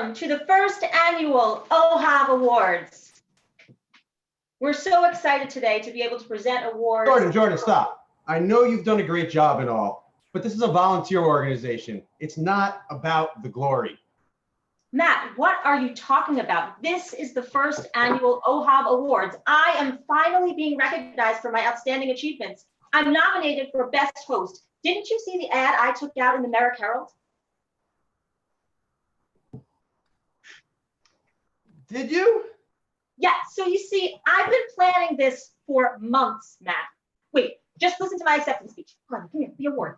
Welcome to the first annual OHAV Awards. We're so excited today to be able to present awards. Jordan, stop. I know you've done a great job and all, but this is a volunteer organization. It's not about the glory. Matt, what are you talking about? This is the first annual OHAV Awards. I am finally being recognized for my outstanding achievements. I'm nominated for Best Host. Didn't you see the ad I took out in the Merrick Herald? Did you? Yeah, so you see, I've been planning this for months, Matt. Wait, just listen to my acceptance speech. Come on, come here, the award.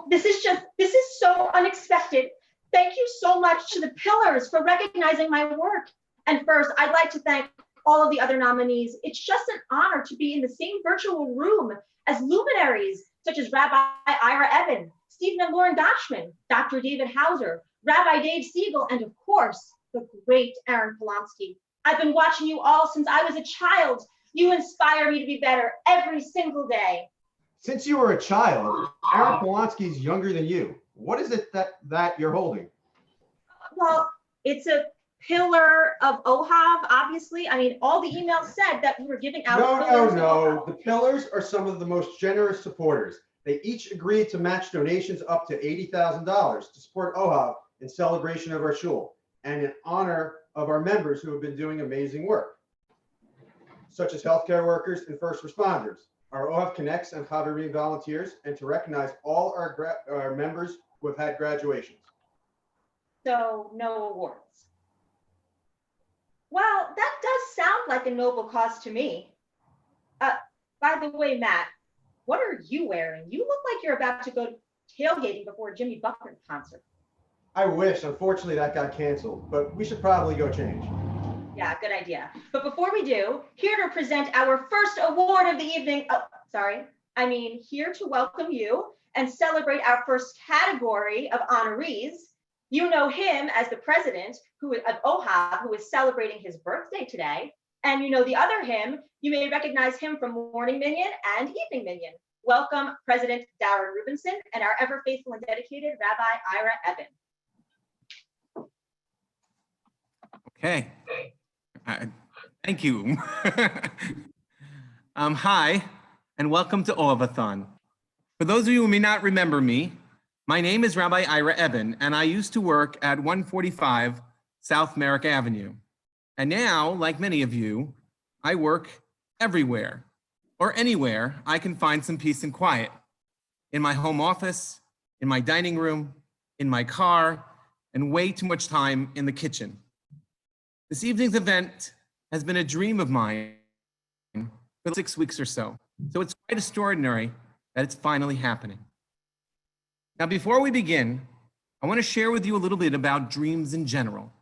This is so unexpected. Thank you so much to the Pillars for recognizing my work. And first, I'd like to thank all of the other nominees. It's just an honor to be in the same virtual room as luminaries such as Rabbi Ira Eben, Stephen and Lauren Dachman, Dr. David Hauser, Rabbi Dave Siegel, and of course, the great Aaron Polonsky. I've been watching you all since I was a child. You inspire me to be better every single day. Since you were a child, Aaron Polonsky is younger than you. What is it that you're holding? Well, it's a pillar of OHAV, obviously. I mean, all the emails said that we were giving out. No. The Pillars are some of the most generous supporters. They each agreed to match donations up to $80,000 to support OHAV in celebration of our shul and in honor of our members who have been doing amazing work, such as healthcare workers and first responders, our OHAV Connects and Chaverim volunteers, and to recognize all our members who have had graduations. So no awards. Well, that does sound like a noble cause to me. By the way, Matt, what are you wearing? You look like you're about to go tailgating before a Jimmy Buffett concert. I wish. Unfortunately, that got canceled, but we should probably go change. Yeah, good idea. But before we do, here to present our first award of the evening. Here to welcome you and celebrate our first category of honorees. You know him as the president of OHAV, who is celebrating his birthday today. And you know the other him, you may recognize him from Morning Minyan and Evening Minyan. Welcome, President Darren Rubinson and our ever faithful and dedicated Rabbi Ira Eben. Okay, thank you. Hi, and welcome to Ohav-a-thon. For those of you who may not remember me, my name is Rabbi Ira Eben, and I used to work at 145 South Merrick Avenue. And now, like many of you, I work everywhere or anywhere I can find some peace and quiet. In my home office, in my dining room, in my car, and way too much time in the kitchen. This evening's event has been a dream of mine for 6 weeks or so. So it's quite extraordinary that it's finally happening. Now, before we begin, I want to share with you a little bit about dreams in general.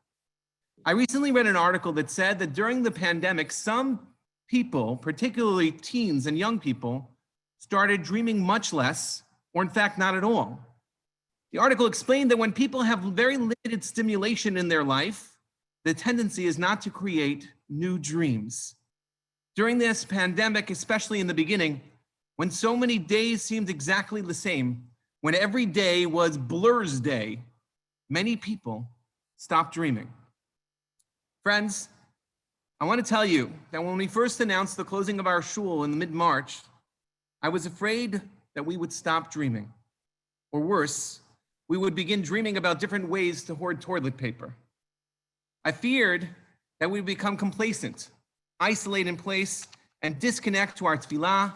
I recently read an article that said that during the pandemic, some people, particularly teens and young people, started dreaming much less, or in fact, not at all. The article explained that when people have very limited stimulation in their life, the tendency is not to create new dreams. During this pandemic, especially in the beginning, when so many days seemed exactly the same, when every day was Blur's day, many people stopped dreaming. Friends, I want to tell you that when we first announced the closing of our shul in mid-March, I was afraid that we would stop dreaming. Or worse, we would begin dreaming about different ways to hoard toilet paper. I feared that we'd become complacent, isolate in place, and disconnect to our tefillah,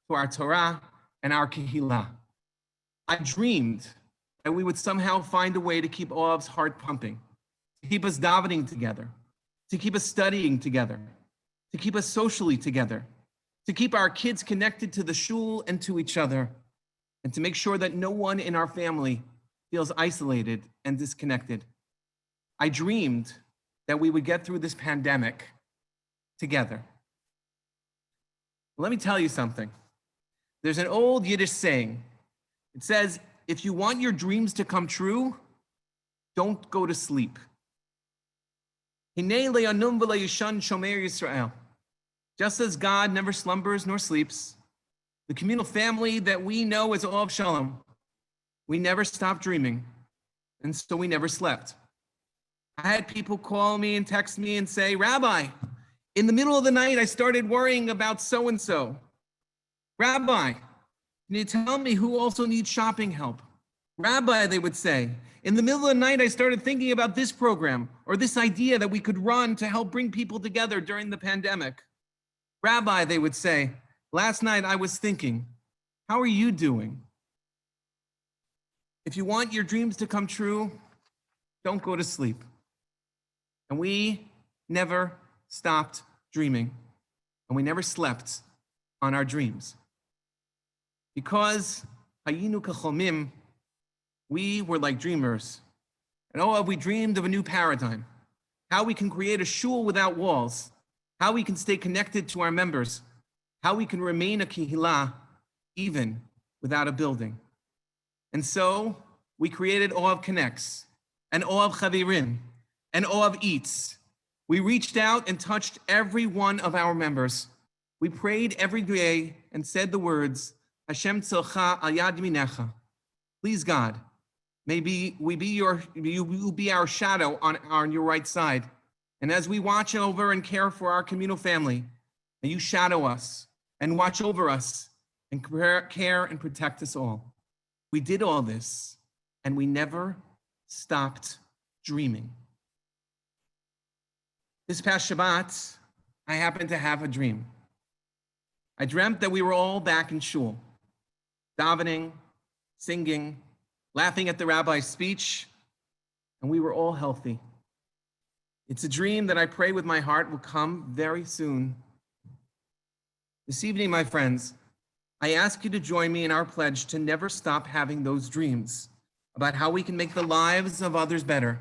to our Torah, and our kehillah. I dreamed that we would somehow find a way to keep Ohav's heart pumping, to keep us davening together, to keep us studying together, to keep us socially together, to keep our kids connected to the shul and to each other, and to make sure that no one in our family feels isolated and disconnected. I dreamed that we would get through this pandemic together. Let me tell you something. There's an old Yiddish saying. It says, if you want your dreams to come true, don't go to sleep. Hinei le'anum v'le'yishan shomer Yisrael. Just as God never slumbers nor sleeps, the communal family that we know as Ohav Shalom, we never stop dreaming And so we never slept. I had people call me and text me and say, Rabbi, in the middle of the night, I started worrying about so-and-so. Rabbi, can you tell me who also needs shopping help? Rabbi, they would say, in the middle of the night, I started thinking about this program or this idea that we could run to help bring people together during the pandemic. Rabbi, they would say, last night I was thinking, how are you doing? If you want your dreams to come true, don't go to sleep. And we never stopped dreaming, and we never slept on our dreams. Because hayinu kacholmim, we were like dreamers. And oh, we dreamed of a new paradigm, how we can create a shul without walls, how we can stay connected to our members, how we can remain a kihila even without a building. And so we created Ohav Connects and Ohav Chavirim and Ohav Eats. We reached out and touched every one of our members. We prayed every day and said the words, Hashem tzilcha al yad yaminecha. Please God, maybe you will be our shadow on your right side. And as we watch over and care for our communal family, may you shadow us and watch over us and care and protect us all. We did all this and we never stopped dreaming. This past Shabbat, I happened to have a dream. I dreamt that we were all back in shul, davening, singing, laughing at the rabbi's speech, and we were all healthy. It's a dream that I pray with my heart will come very soon. This evening, my friends, I ask you to join me in our pledge to never stop having those dreams about how we can make the lives of others better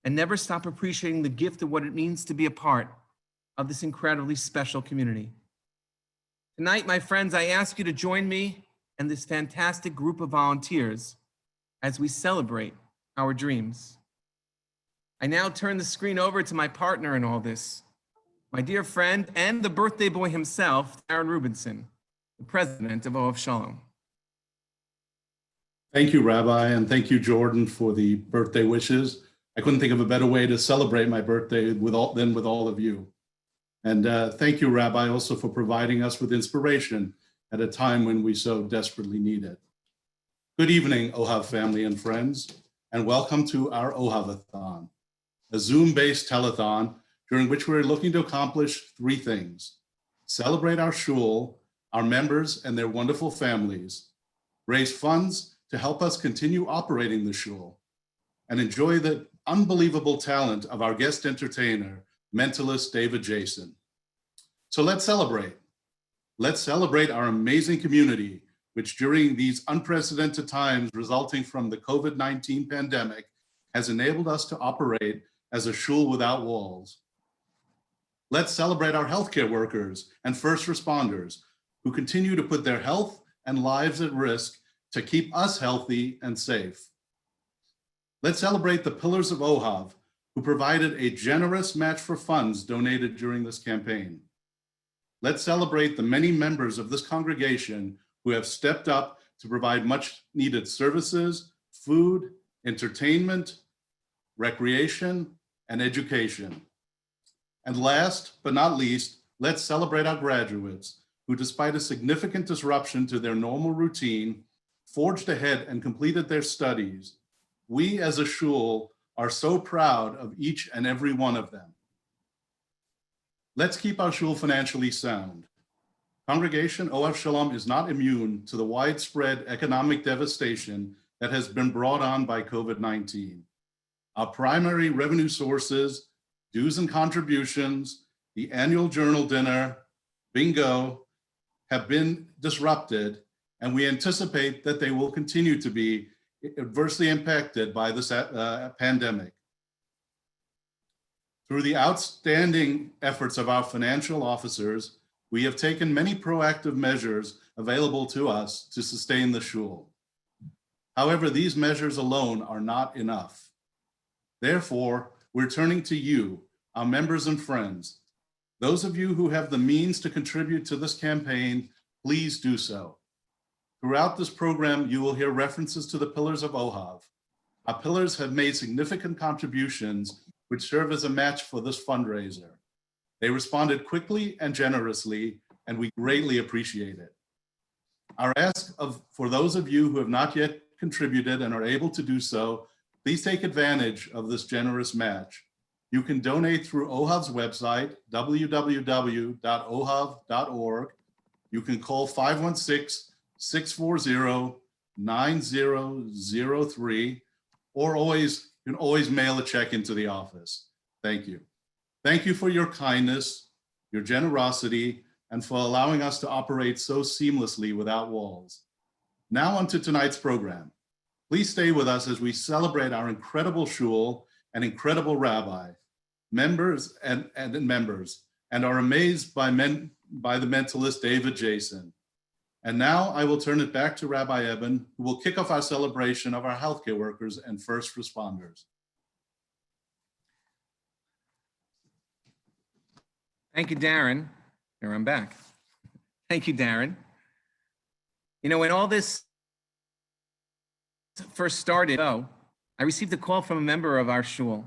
and never stop appreciating the gift of what it means to be a part of this incredibly special community. Tonight, my friends, I ask you to join me and this fantastic group of volunteers as we celebrate our dreams. I now turn the screen over to my partner in all this, my dear friend and the birthday boy himself, Aaron Rubinson, the president of Ohav Shalom. Thank you, Rabbi, and thank you, Jordan, for the birthday wishes. I couldn't think of a better way to celebrate my birthday than with all of you. And thank you, Rabbi, also for providing us with inspiration at a time when we so desperately need it. Good evening, Ohav family and friends, and welcome to our Ohav-a-thon, a Zoom-based telethon during which we're looking to accomplish three things: celebrate our shul, our members and their wonderful families, raise funds to help us continue operating the shul, and enjoy the unbelievable talent of our guest entertainer, mentalist David Jason. So let's celebrate. Let's celebrate our amazing community, which during these unprecedented times resulting from the COVID-19 pandemic has enabled us to operate as a shul without walls. Let's celebrate our healthcare workers and first responders who continue to put their health and lives at risk to keep us healthy and safe. Let's celebrate the pillars of Ohav, who provided a generous match for funds donated during this campaign. Let's celebrate the many members of this congregation who have stepped up to provide much needed services, food, entertainment, recreation, and education. And last but not least, let's celebrate our graduates who, despite a significant disruption to their normal routine, forged ahead and completed their studies. We as a shul are so proud of each and every one of them. Let's keep our shul financially sound. Congregation Ohav Shalom is not immune to the widespread economic devastation that has been brought on by COVID-19. Our primary revenue sources, dues and contributions, the annual journal dinner, bingo, have been disrupted, and we anticipate that they will continue to be adversely impacted by this pandemic. Through the outstanding efforts of our financial officers, we have taken many proactive measures available to us to sustain the shul. However, these measures alone are not enough. Therefore, we're turning to you, our members and friends. Those of you who have the means to contribute to this campaign, please do so. Throughout this program, you will hear references to the pillars of Ohav. Our pillars have made significant contributions which serve as a match for this fundraiser. They responded quickly and generously, and we greatly appreciate it. Our ask for those of you who have not yet contributed and are able to do so, please take advantage of this generous match. You can donate through OHAV's website, www.ohav.org. You can call 516-640-9003, or you can always mail a check into the office. Thank you. Thank you for your kindness, your generosity, and for allowing us to operate so seamlessly without walls. Now on to tonight's program. Please stay with us as we celebrate our incredible shul and incredible rabbi, members and are amazed by the mentalist David Jason. And now I will turn it back to Rabbi Eben, who will kick off our celebration of our healthcare workers and first responders. Thank you, Darren. Here, I'm back. Thank you, Darren. You know, when all this first started, I received a call from a member of our shul,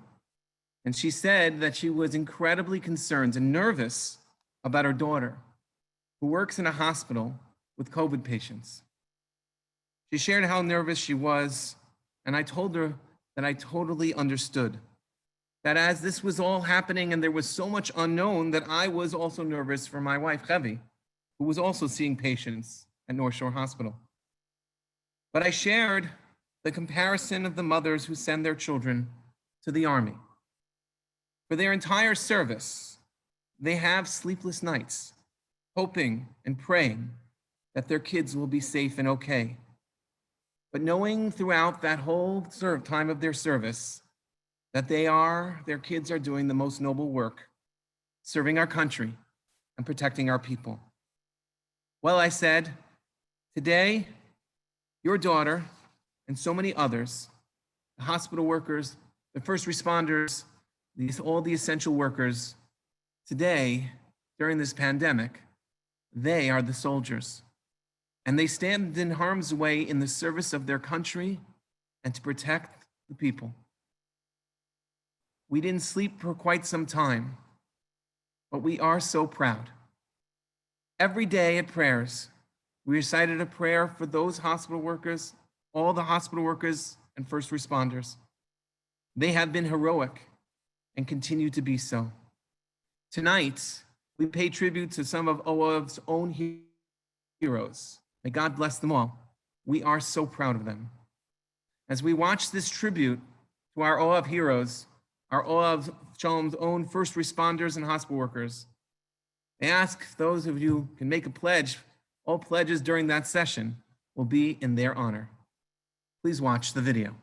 and she said that she was incredibly concerned and nervous about her daughter, who works in a hospital with COVID patients. She shared how nervous she was, and I told her that I totally understood. That as this was all happening and there was so much unknown, that I was also nervous for my wife, Chevi, who was also seeing patients at North Shore Hospital. But I shared the comparison of the mothers who send their children to the army. For their entire service, they have sleepless nights, hoping and praying that their kids will be safe and okay. But knowing throughout that whole time of their service, that their kids are doing the most noble work, serving our country and protecting our people. Well, I said, today, your daughter and so many others, the hospital workers, the first responders, all the essential workers, today, during this pandemic, they are the soldiers. And they stand in harm's way in the service of their country and to protect the people. We didn't sleep for quite some time, but we are so proud. Every day at prayers, we recited a prayer for those hospital workers, all the hospital workers and first responders. They have been heroic and continue to be so. Tonight, we pay tribute to some of Ohav's own heroes. May God bless them all. We are so proud of them. As we watch this tribute to our Ohav heroes, our Ohav Shalom's own first responders and hospital workers, I ask those of you who can make a pledge. All pledges during that session will be in their honor. Please watch the video.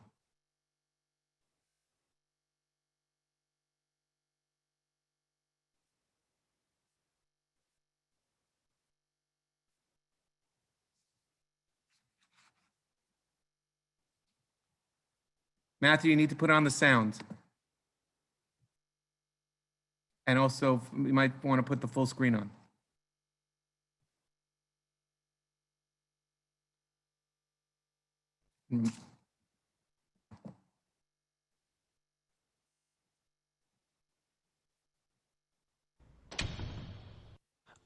Matthew, you need to put on the sound. And also, you might want to put the full screen on.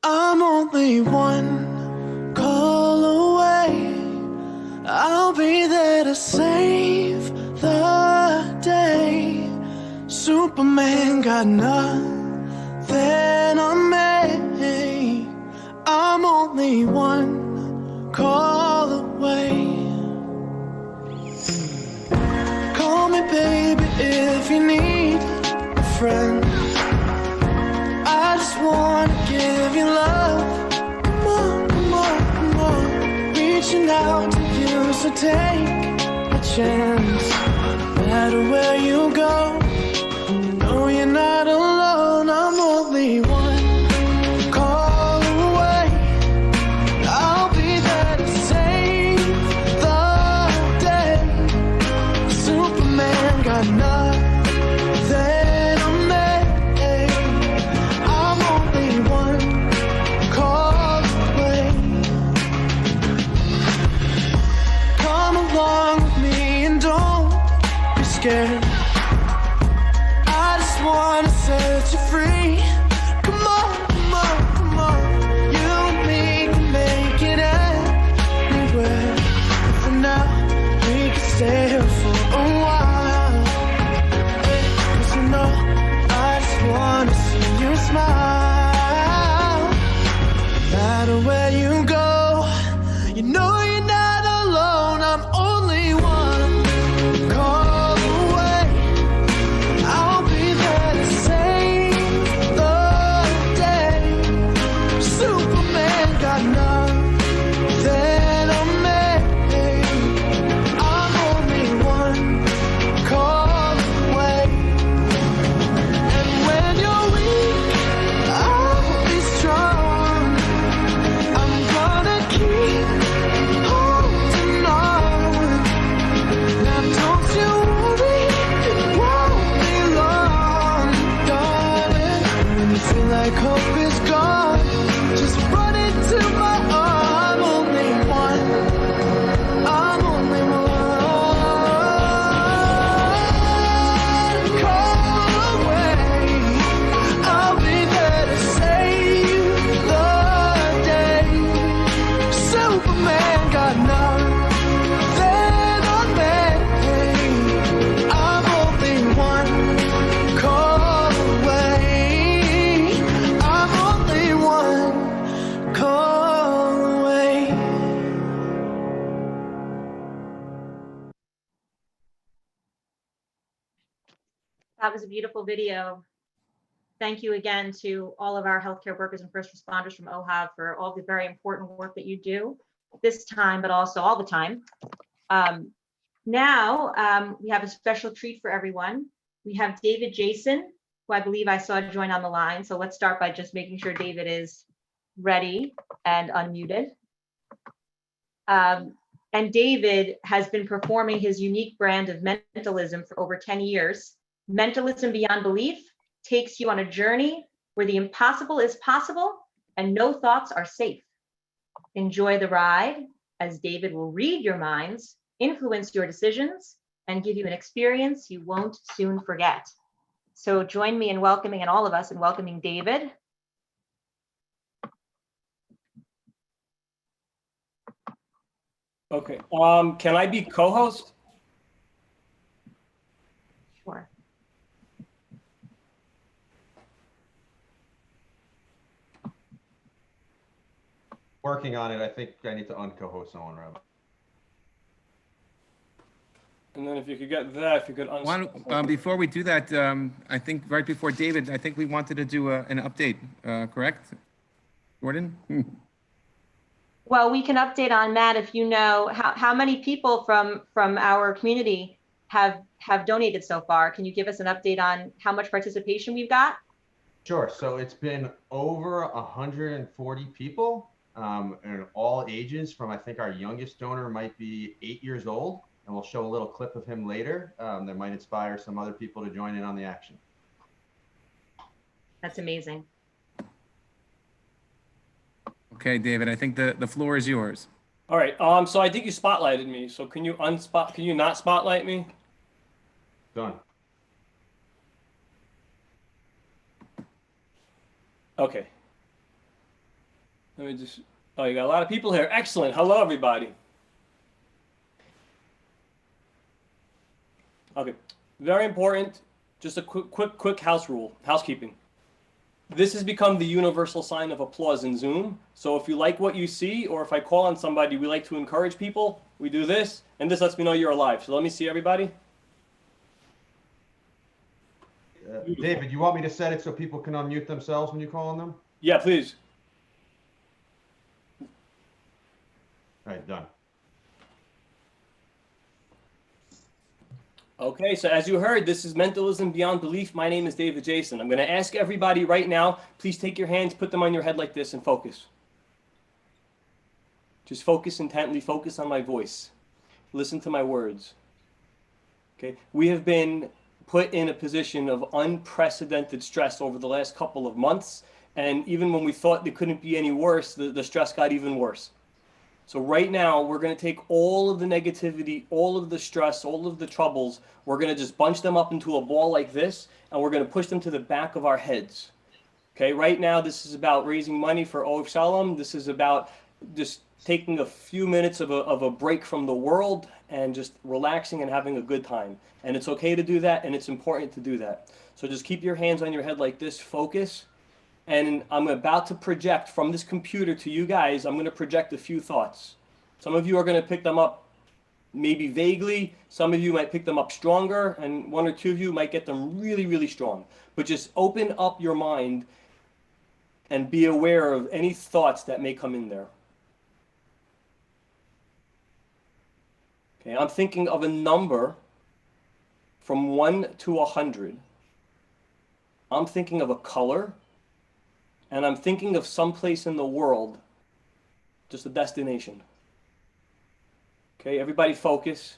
I'm only one call away. I'll be there to save the day. Superman got nothing on me. I'm only one call away. Call me baby if you need a friend. I just wanna give you love. Come on, come on, come on. Reaching out to you, so take a chance. No matter where you go, you know you're not alone. I'm only one call away. I'll be there to save the day. Superman got nothing. I just wanna set you free. Come on, come on, come on. You and me can make it anywhere. For now, we can stay here for a while. Hey, 'cause you know, I just wanna see you smile. No matter where you go, you know you're not alone. I'm only one call away. I'll be there to save the day. Superman got nothing on me. I'm only one call away. And when you're weak, I'll be strong. I'm gonna keep holding on. Now don't you worry, it won't be long, darling. When you feel like hope is gone, just run into my arms. I'm only one. I'm only one call away. I'll be there to save the day. Superman got nothing on me. I'm only one call away. I'm only one call away. That was a beautiful video. Thank you again to all of our healthcare workers and first responders from OHAV for all the very important work that you do this time, but also all the time. Now, we have a special treat for everyone. We have David Jason, who I believe I saw join on the line. So let's start by just making sure David is ready and unmuted. And David has been performing his unique brand of mentalism for over 10 years. Mentalism Beyond Belief takes you on a journey where the impossible is possible and no thoughts are safe. Enjoy the ride as David will read your minds, influence your decisions, and give you an experience you won't soon forget. So join me in welcoming, and all of us in welcoming David. Okay, can I be co-host? Sure. Working on it. I think I need to unco-host someone, Rob. And then if you could get that, if you could Before we do that, I think right before David, I think we wanted to do an update, correct? Jordan? Well, we can update on that if you know how many people from our community have donated so far. Can you give us an update on how much participation we've got? Sure. So it's been over 140 people in all ages from, I think our youngest donor might be 8 years old. And we'll show a little clip of him later that might inspire some other people to join in on the action. That's amazing. Okay, David, I think the floor is yours. All right, so I think you spotlighted me. So can you not spotlight me? Done. Okay. Let me just, oh, you got a lot of people here. Excellent. Hello, everybody. Okay, very important. Just a quick housekeeping. This has become the universal sign of applause in Zoom. So if you like what you see, or if I call on somebody, we like to encourage people. We do this, and this lets me know you're alive. So let me see everybody. David, you want me to set it so people can unmute themselves when you call on them? Yeah, please. All right, done. Okay, so as you heard, this is Mentalism Beyond Belief. My name is David Jason. I'm going to ask everybody right now, please take your hands, put them on your head like this, and focus. Just focus intently, focus on my voice. Listen to my words. Okay, we have been put in a position of unprecedented stress over the last couple of months, and even when we thought it couldn't be any worse, the stress got even worse. So right now, we're going to take all of the negativity, all of the stress, all of the troubles. We're going to just bunch them up into a ball like this, and we're going to push them to the back of our heads. Okay, right now, this is about raising money for Ohav Shalom. This is about just taking a few minutes of a break from the world and just relaxing and having a good time. And it's okay to do that, and it's important to do that. So just keep your hands on your head like this, focus. And I'm about to project from this computer to you guys, I'm going to project a few thoughts. Some of you are going to pick them up maybe vaguely. Some of you might pick them up stronger, and one or two of you might get them really, really strong. But just open up your mind and be aware of any thoughts that may come in there. Okay, I'm thinking of a number from 1 to 100. I'm thinking of a color. And I'm thinking of some place in the world, just a destination. Okay, everybody focus.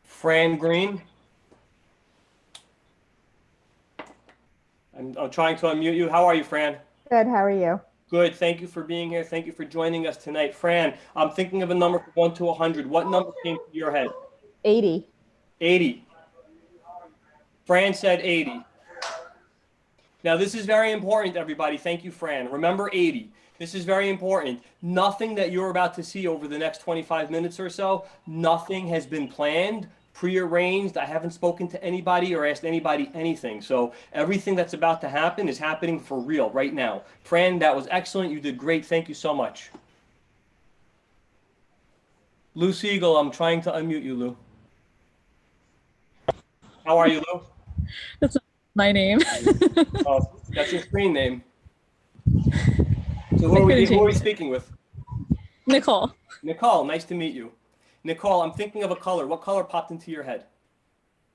Fran Green. I'm trying to unmute you. How are you, Fran? Good, how are you? Good. Thank you for being here. Thank you for joining us tonight. Fran, I'm thinking of a number from 1 to 100. What number came to your head? 80. 80. Fran said 80. Now, this is very important, everybody. Thank you, Fran. Remember 80. This is very important. Nothing that you're about to see over the next 25 minutes or so, nothing has been planned, prearranged. I haven't spoken to anybody or asked anybody anything. So everything that's about to happen is happening for real right now. Fran, that was excellent. You did great. Thank you so much. Lou Siegel, I'm trying to unmute you, Lou. How are you, Lou? That's my name. Oh, that's your screen name. So who are we speaking with? Nicole. Nicole, nice to meet you. Nicole, I'm thinking of a color. What color popped into your head?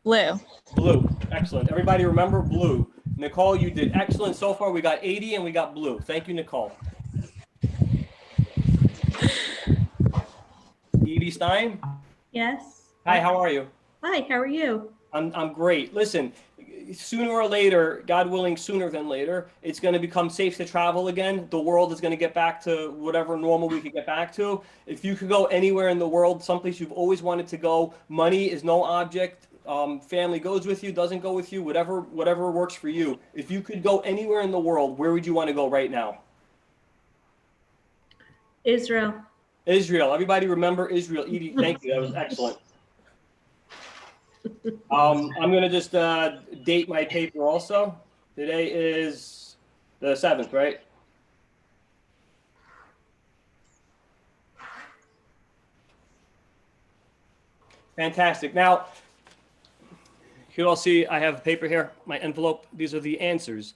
Blue. Blue. Excellent. Everybody remember blue. Nicole, you did excellent so far. We got 80 and we got blue. Thank you, Nicole. Edie Stein? Yes. Hi, how are you? Hi, how are you? I'm great. Listen, sooner or later, God willing, sooner than later, it's going to become safe to travel again. The world is going to get back to whatever normal we could get back to. If you could go anywhere in the world, someplace you've always wanted to go, money is no object. Family goes with you, doesn't go with you, whatever works for you. If you could go anywhere in the world, where would you want to go right now? Israel. Israel. Everybody remember Israel. Edie, thank you. That was excellent. I'm going to just date my paper also. Today is the 7th, right? Fantastic. Now, you all see I have paper here, my envelope. These are the answers.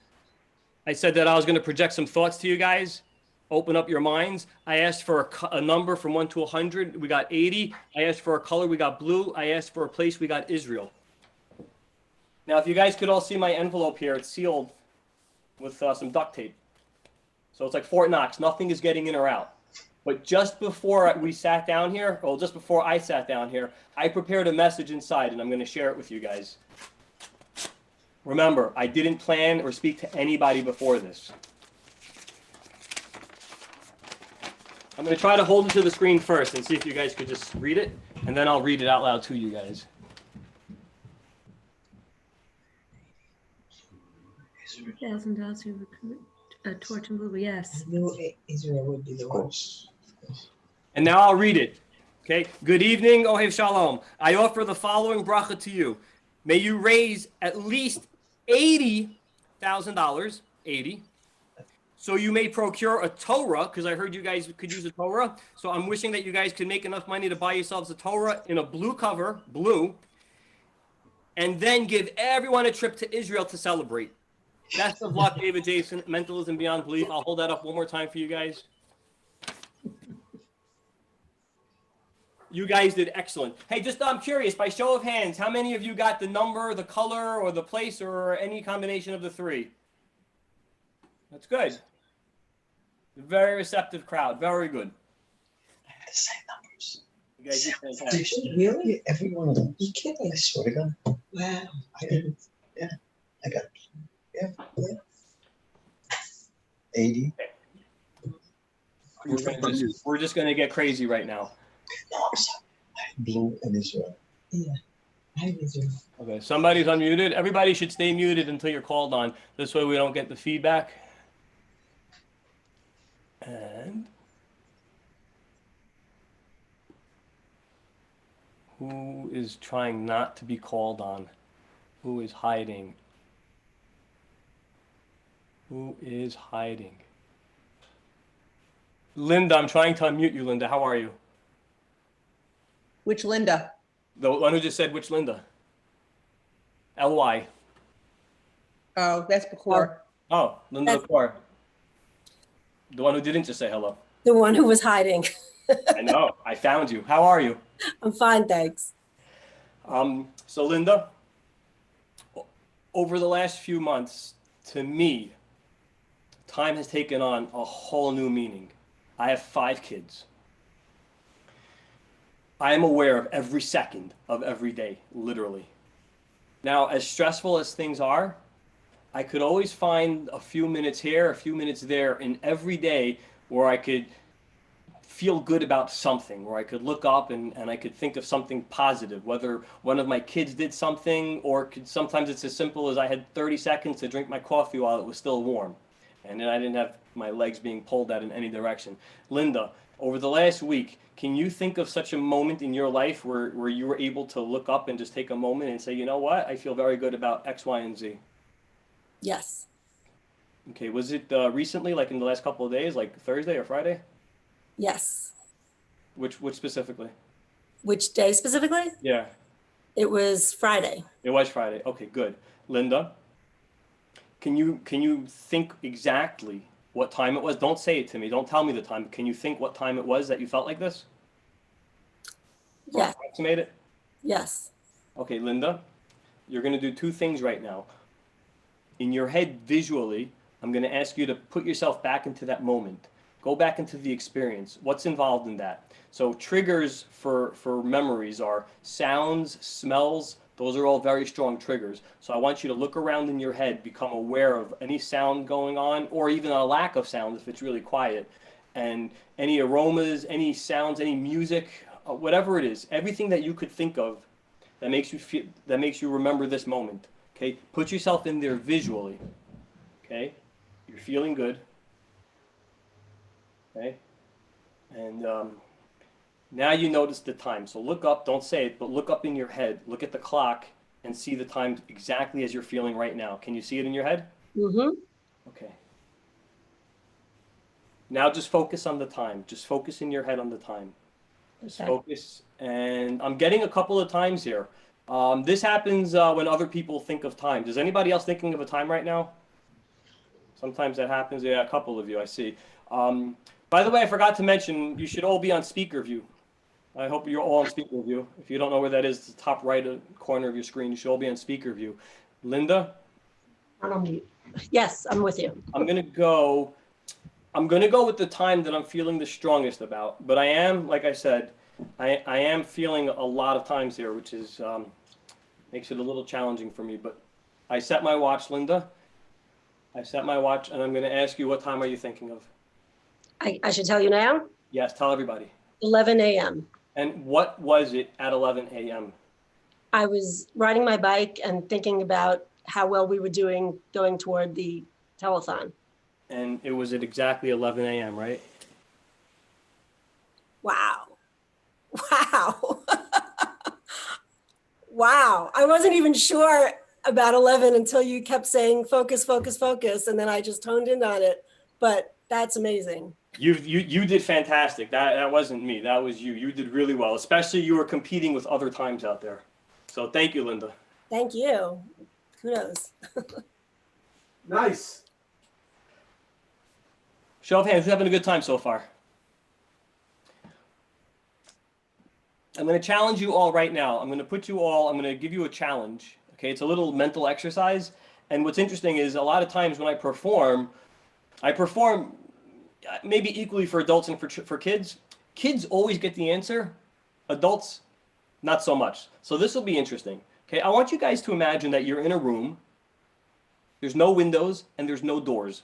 I said that I was going to project some thoughts to you guys. Open up your minds. I asked for a number from 1 to 100. We got 80. I asked for a color. We got blue. I asked for a place. We got Israel. Now, if you guys could all see my envelope here, it's sealed with some duct tape. So it's like Fort Knox. Nothing is getting in or out. But just before we sat down here, well, just before I sat down here, I prepared a message inside, and I'm going to share it with you guys. Remember, I didn't plan or speak to anybody before this. I'm going to try to hold it to the screen first and see if you guys could just read it, and then I'll read it out loud to you guys. $1,000 to recruit a torch and blue. Yes. Israel would be the one. And now I'll read it. Okay. Good evening, Ohav Shalom. I offer the following bracha to you. May you raise at least $80,000, 80, so you may procure a Torah, because I heard you guys could use a Torah. So I'm wishing that you guys could make enough money to buy yourselves a Torah in a blue cover, blue, and then give everyone a trip to Israel to celebrate. Best of luck, David Jason, Mentalism Beyond Belief. I'll hold that up one more time for you guys. You guys did excellent. Hey, just I'm curious, by show of hands, how many of you got the number, the color, or the place, or any combination of the three? That's good. Very receptive crowd. Very good. The same numbers. You guys did fantastic. Did you really? Every one of them? You kidding? I swear to God. Wow. I didn't. Yeah. I got. Yeah. 80. We're just gonna get crazy right now. No, I'm sorry. I've been in Israel. Yeah. I'm in Israel. Okay, somebody's unmuted. Everybody should stay muted until you're called on. This way we don't get the feedback. And who is trying not to be called on? Who is hiding? Who is hiding? Linda, I'm trying to unmute you, Linda. How are you? Which Linda? The one who just said which Linda? L-Y. Oh, that's Bakor. Oh, Linda Lecor. The one who didn't just say hello. The one who was hiding. I know. I found you. How are you? I'm fine, thanks. So Linda, over the last few months, to me, time has taken on a whole new meaning. I have 5 kids. I am aware of every second of every day, literally. Now, as stressful as things are, I could always find a few minutes here, a few minutes there in every day where I could feel good about something, where I could look up and I could think of something positive, whether one of my kids did something, or sometimes it's as simple as I had 30 seconds to drink my coffee while it was still warm. And then I didn't have my legs being pulled out in any direction. Linda, over the last week, can you think of such a moment in your life where you were able to look up and just take a moment and say, you know what, I feel very good about X, Y, and Z? Yes. Okay, was it recently, like in the last couple of days, like Thursday or Friday? Yes. Which specifically? Which day specifically? Yeah. It was Friday. It was Friday. Okay, good. Linda, can you think exactly what time it was? Don't say it to me. Don't tell me the time. Can you think what time it was that you felt like this? Or Yes. approximate it? Yes. Okay, Linda, you're going to do 2 things right now. In your head, visually, I'm going to ask you to put yourself back into that moment. Go back into the experience. What's involved in that? So triggers for memories are sounds, smells. Those are all very strong triggers. So I want you to look around in your head, become aware of any sound going on, or even a lack of sound if it's really quiet, and any aromas, any sounds, any music, whatever it is, everything that you could think of that makes you feel, that makes you remember this moment. Okay, put yourself in there visually. Okay, you're feeling good. Okay, and now you notice the time. So look up, don't say it, but look up in your head. Look at the clock and see the time exactly as you're feeling right now. Can you see it in your head? Mm-hmm. Okay. Now just focus on the time. Just focus in your head on the time. Just focus. And I'm getting a couple of times here. This happens when other people think of time. Is anybody else thinking of a time right now? Sometimes that happens. Yeah, a couple of you, I see. By the way, I forgot to mention, you should all be on speaker view. I hope you're all on speaker view. If you don't know where that is, it's the top right corner of your screen. You should all be on speaker view. Linda? I'm on mute. Yes, I'm with you. I'm gonna go with the time that I'm feeling the strongest about. But I am, like I said, I am feeling a lot of times here, which is makes it a little challenging for me. But I set my watch, Linda. I set my watch, and I'm gonna ask you, what time are you thinking of? I should tell you now? Yes, tell everybody. 11 a.m. And what was it at 11 a.m.? I was riding my bike and thinking about how well we were doing going toward the telethon. And it was at exactly 11 a.m., right? Wow. Wow. Wow. I wasn't even sure about 11 until you kept saying focus, focus, focus. And then I just honed in on it. But that's amazing. You did fantastic. That wasn't me. That was you. You did really well, especially you were competing with other times out there. So thank you, Linda. Thank you. Kudos. Nice. Show of hands, who's having a good time so far? I'm going to challenge you all right now. I'm going to give you a challenge. Okay, it's a little mental exercise. And what's interesting is a lot of times when I perform maybe equally for adults and for kids. Kids always get the answer Adults, not so much. So this will be interesting. Okay, I want you guys to imagine that you're in a room. There's no windows and there's no doors.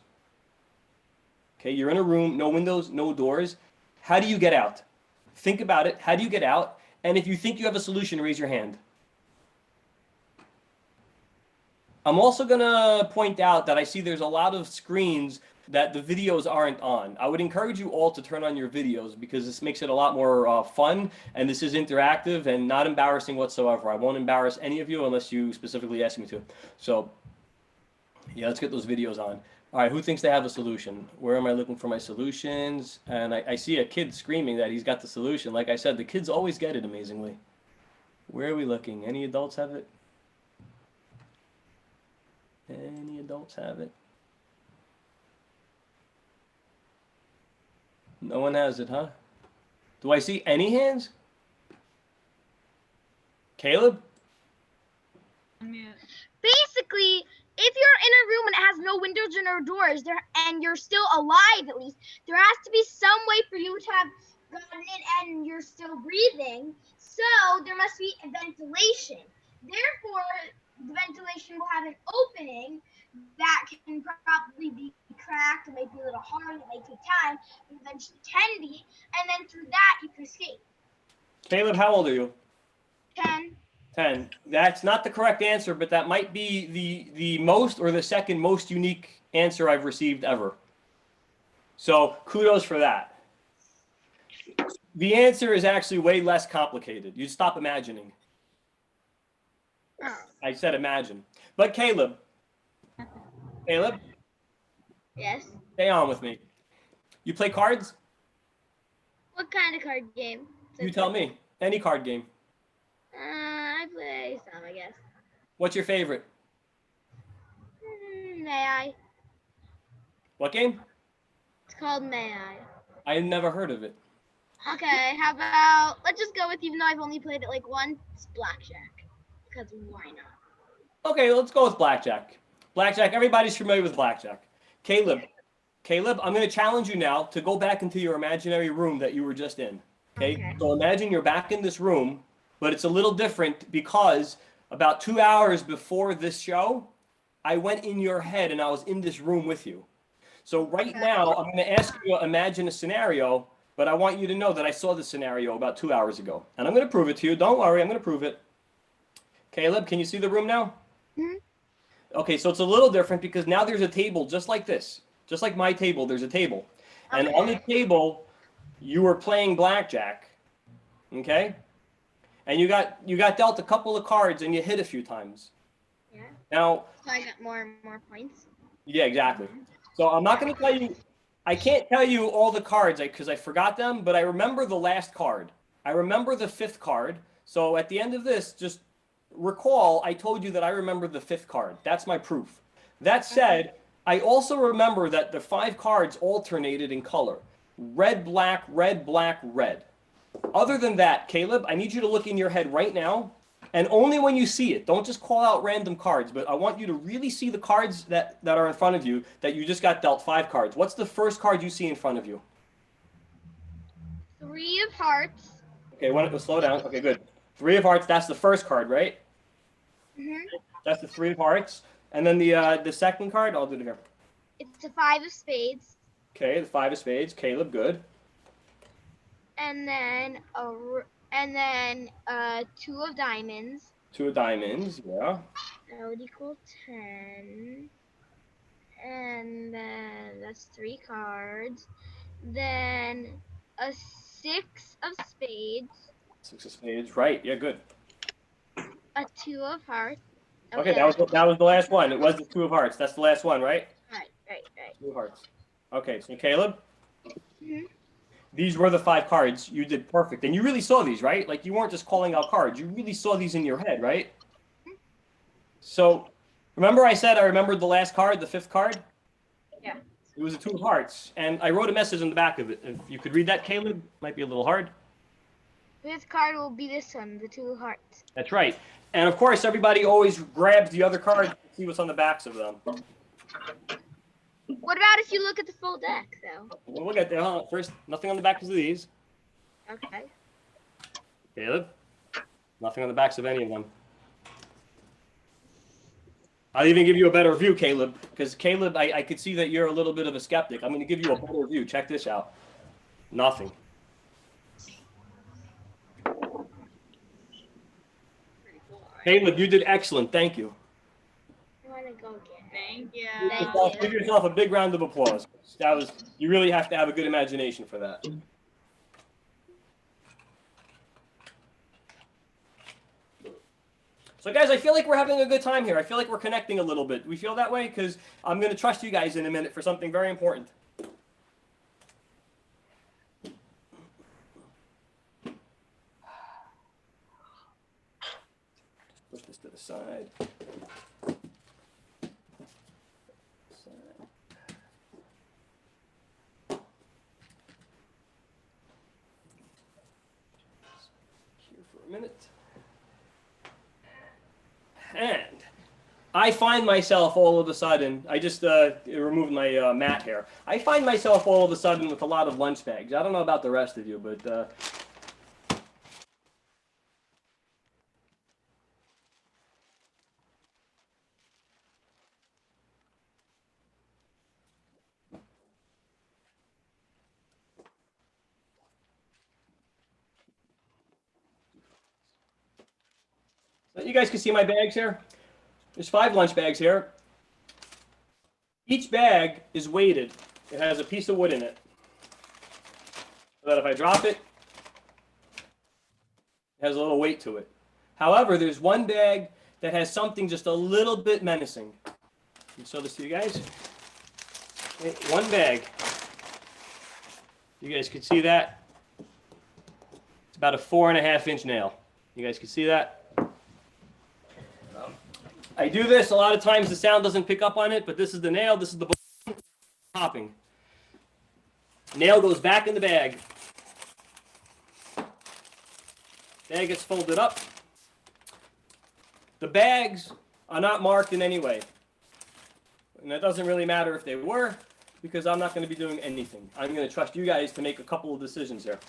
Okay, you're in a room, no windows, no doors. How do you get out? Think about it. How do you get out? And if you think you have a solution, raise your hand. I'm also going to point out that I see there's a lot of screens that the videos aren't on. I would encourage you all to turn on your videos because this makes it a lot more fun, and this is interactive and not embarrassing whatsoever. I won't embarrass any of you unless you specifically ask me to. So yeah, let's get those videos on. All right, who thinks they have a solution? Where am I looking for my solutions? And I see a kid screaming that he's got the solution. Like I said, the kids always get it amazingly. Where are we looking? Any adults have it? Any adults have it? No one has it, huh? Do I see any hands? Caleb? Basically, if you're in a room and it has no windows or no doors, and you're still alive at least, there has to be some way for you to have gotten in and you're still breathing. So there must be a ventilation. Therefore, the ventilation will have an opening that can probably be cracked. It might be a little hard. It might take time, but eventually can be. And then through that, you can escape. Caleb, how old are you? 10. 10. That's not the correct answer, but that might be the most or the second most unique answer I've received ever. So kudos for that. The answer is actually way less complicated. You stop imagining. I said imagine. But Caleb. Yes. Stay on with me. You play cards? What kind of card game? You tell me. Any card game. I play some, I guess. What's your favorite? May I? What game? It's called May I. I never heard of it. Okay, how about, let's just go with, even though I've only played it like once, blackjack. Because why not? Okay, let's go with blackjack. Blackjack, everybody's familiar with blackjack. Caleb, I'm going to challenge you now to go back into your imaginary room that you were just in. Okay? So imagine you're back in this room, but it's a little different because about 2 hours before this show, I went in your head and I was in this room with you. So right now, I'm going to ask you to imagine a scenario, but I want you to know that I saw the scenario about 2 hours ago. And I'm going to prove it to you. Don't worry, I'm going to prove it. Caleb, can you see the room now? Mm-hmm. Okay, so it's a little different because now there's a table just like this. Just like my table, there's a table. And on the table, you were playing blackjack. Okay? And you got dealt a couple of cards and you hit a few times. Yeah. Now, So I got more and more points. yeah, exactly. So I'm not going to tell you, I can't tell you all the cards because I forgot them, but I remember the last card. I remember the 5th card. So at the end of this, just recall I told you that I remember the 5th card. That's my proof. That said, I also remember that the 5 cards alternated in color. Red, black, red, black, red. Other than that, Caleb, I need you to look in your head right now, and only when you see it. Don't just call out random cards, but I want you to really see the cards that are in front of you that you just got dealt 5 cards. What's the first card you see in front of you? 3 of hearts. Okay, slow down. Okay, good. 3 of hearts, that's the first card, right? Mm-hmm. That's the 3 of hearts. And then the second card, I'll do it here. It's a 5 of spades. Okay, the 5 of spades. Caleb, good. And then 2 of diamonds. 2 of diamonds, yeah. That would equal 10. And then that's 3 cards. Then a 6 of spades. 6 of spades, right? Yeah, good. A 2 of hearts. Okay, that was the last one. It was the 2 of hearts. That's the last one, right? Right. 2 of hearts. Okay, so Caleb, Mm-hmm. these were the 5 cards. You did perfect, and you really saw these, right? Like you weren't just calling out cards. You really saw these in your head, right? So, remember I said I remembered the last card, the 5th card? Yeah. It was a 2 of hearts, and I wrote a message on the back of it. If you could read that, Caleb, might be a little hard. 5th card will be this one, the 2 of hearts. That's right. And of course, everybody always grabs the other cards to see what's on the backs of them. What about if you look at the full deck, though? We'll get there. First, nothing on the backs of these. Okay. Caleb? Nothing on the backs of any of them. I'll even give you a better view, Caleb, because Caleb, I could see that you're a little bit of a skeptic. I'm going to give you a better view. Check this out. Nothing. Caleb, you did excellent. Thank you. I want to go get Thank you. Give yourself a big round of applause. That was, you really have to have a good imagination for that. So guys, I feel like we're having a good time here. I feel like we're connecting a little bit. We feel that way? Because I'm going to trust you guys in a minute for something very important. Push this to the side. Here for a minute. And I find myself all of a sudden, I just removed my mat here. I find myself all of a sudden with a lot of lunch bags. I don't know about the rest of you, but so you guys can see my bags here. There's 5 lunch bags here. Each bag is weighted. It has a piece of wood in it. So that if I drop it, it has a little weight to it. However, there's one bag that has something just a little bit menacing. Can I show this to you guys? Okay, one bag. You guys can see that. It's about a 4.5-inch nail. You guys can see that? I do this, a lot of times the sound doesn't pick up on it, but this is the nail, this is the popping. Nail goes back in the bag. Bag gets folded up. The bags are not marked in any way. And that doesn't really matter if they were, because I'm not going to be doing anything. I'm going to trust you guys to make a couple of decisions here.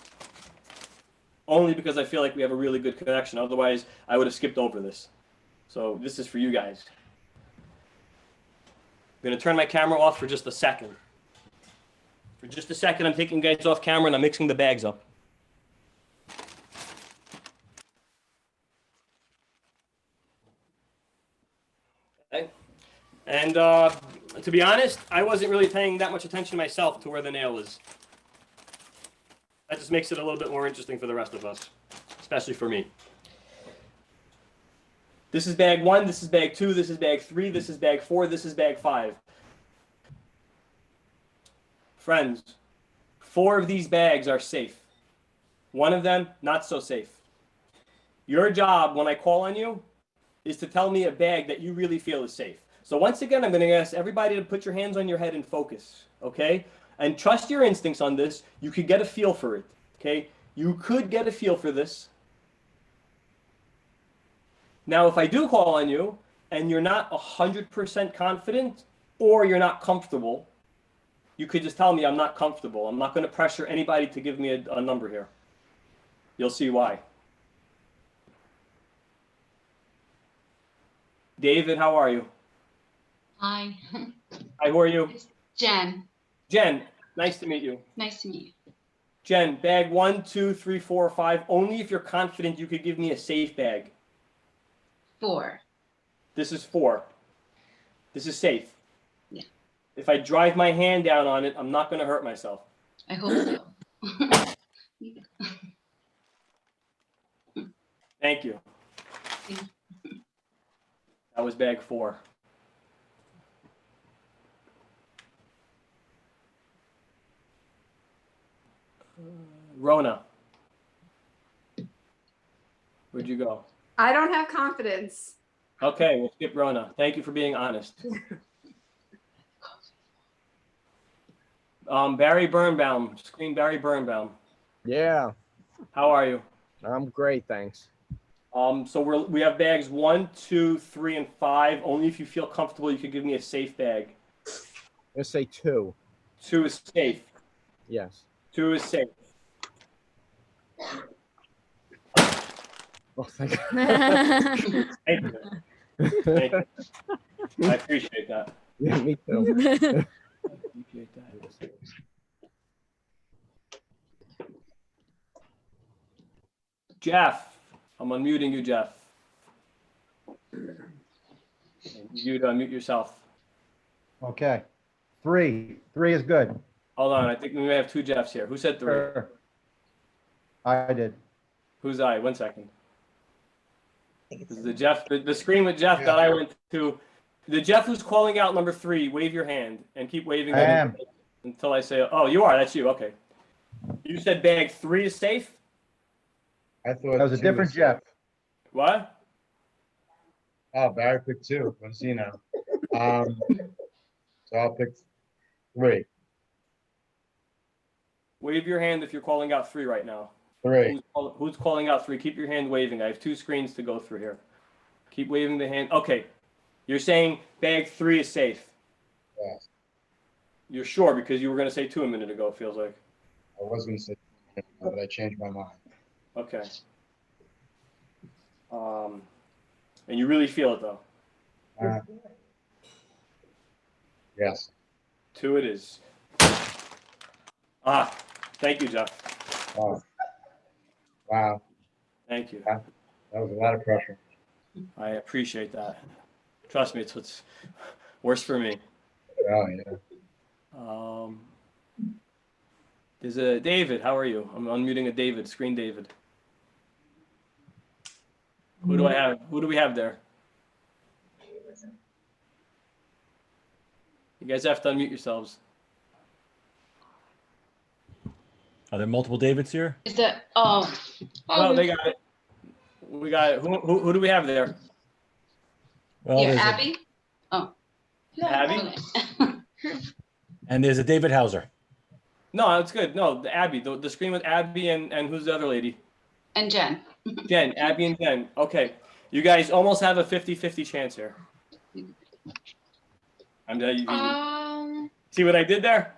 Only because I feel like we have a really good connection. Otherwise, I would have skipped over this. So this is for you guys. I'm going to turn my camera off for just a second. For just a second, I'm taking you guys off camera and I'm mixing the bags up. Okay. And to be honest, I wasn't really paying that much attention myself to where the nail is. That just makes it a little bit more interesting for the rest of us, especially for me. This is bag 1, this is bag 2, this is bag 3, this is bag 4, this is bag 5. Friends, 4 of these bags are safe. 1 of them, not so safe. Your job when I call on you is to tell me a bag that you really feel is safe. So once again, I'm going to ask everybody to put your hands on your head and focus, okay? And trust your instincts on this. You could get a feel for it, okay? You could get a feel for this. Now, if I do call on you and you're not 100% confident or you're not comfortable, you could just tell me I'm not comfortable. I'm not going to pressure anybody to give me a number here. You'll see why. David, how are you? Hi. Hi, who are you? Jen. Jen, nice to meet you. Nice to meet you. Jen, bag 1, 2, 3, 4, 5. Only if you're confident you could give me a safe bag. 4. This is 4. This is safe. Yeah. If I drive my hand down on it, I'm not going to hurt myself. I hope so. Thank you. That was bag 4. Rona. Where'd you go? I don't have confidence. Okay, we'll skip Rona. Thank you for being honest. Barry Birnbaum, screen Barry Birnbaum. Yeah, How are you? I'm great, thanks. So we have bags 1, 2, 3, and 5. Only if you feel comfortable, you could give me a safe bag. Let's say 2. 2 is safe. Yes. 2 is safe. Oh, thank Thank you. Thank you. I appreciate that. Yeah, me too. Appreciate that. Jeff, I'm unmuting you, Jeff. You to unmute yourself. Okay. Three is good. Hold on, I think we may have two Jeffs here. Who said 3? Sure. I did. Who's I? 1 second. This is the Jeff, the screen with Jeff that I went to. The Jeff who's calling out number 3, wave your hand and keep waving I that am. until I say, oh, you are, that's you, okay. You said bag 3 is safe? I thought that was a different Jeff. What? Oh, Barry picked 2. What does he know? So I'll pick 3. Wave your hand if you're calling out 3 right now. 3. Who's calling out 3? Keep your hand waving. I have 2 screens to go through here. Keep waving the hand. Okay. You're saying bag 3 is safe? Yes. You're sure? Because you were going to say 2 a minute ago, it feels like. I was going to say, but I changed my mind. Okay. And you really feel it, though? Yes. 2 it is. Ah, thank you, Jeff. Oh. Wow. Thank you. That was a lot of pressure. I appreciate that. Trust me, it's worse for me. Oh, yeah. There's a David. How are you? I'm unmuting a David. Screen David. Who do I have? Who do we have there? You guys have to unmute yourselves. Are there multiple Davids here? Is that, oh. Oh, they got it. We got it. Who do we have there? Well, Here, there's a- Abby? Oh. Abby? and there's a David Hauser. No, it's good. No, the Abby. The screen with Abby and who's the other lady? And Jen. Jen. Abby and Jen. Okay. You guys almost have a 50-50 chance here. See what I did there?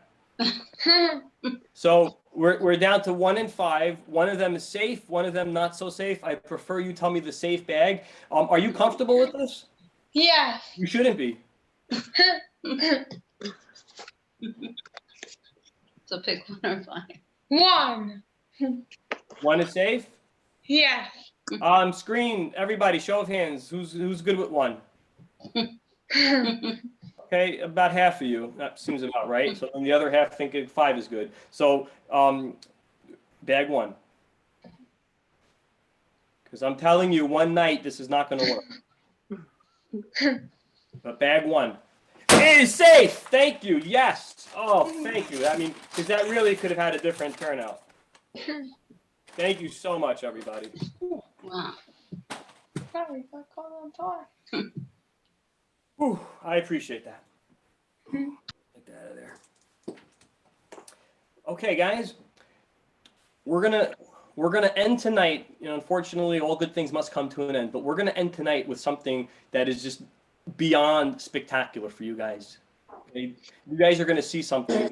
So we're down to 1 and 5. One of them is safe. One of them not so safe. I prefer you tell me the safe bag. Are you comfortable with this? Yes. You shouldn't be. So pick 1 or 5. 1. 1 is safe. Yes. Screen. Everybody, show of hands. Who's good with 1? Okay, about half of you. That seems about right. So then the other half think 5 is good. So bag 1. Because I'm telling you, one night this is not going to work. But bag 1 is safe. Thank you. Yes. Oh, thank you. I mean, because that really could have had a different turnout. Thank you so much, everybody. Wow. Sorry, I called on time. Whew, I appreciate that. Get that out of there. Okay, guys, we're gonna end tonight. You know, unfortunately, all good things must come to an end. But we're gonna end tonight with something that is just beyond spectacular for you guys. Okay? You guys are gonna see something.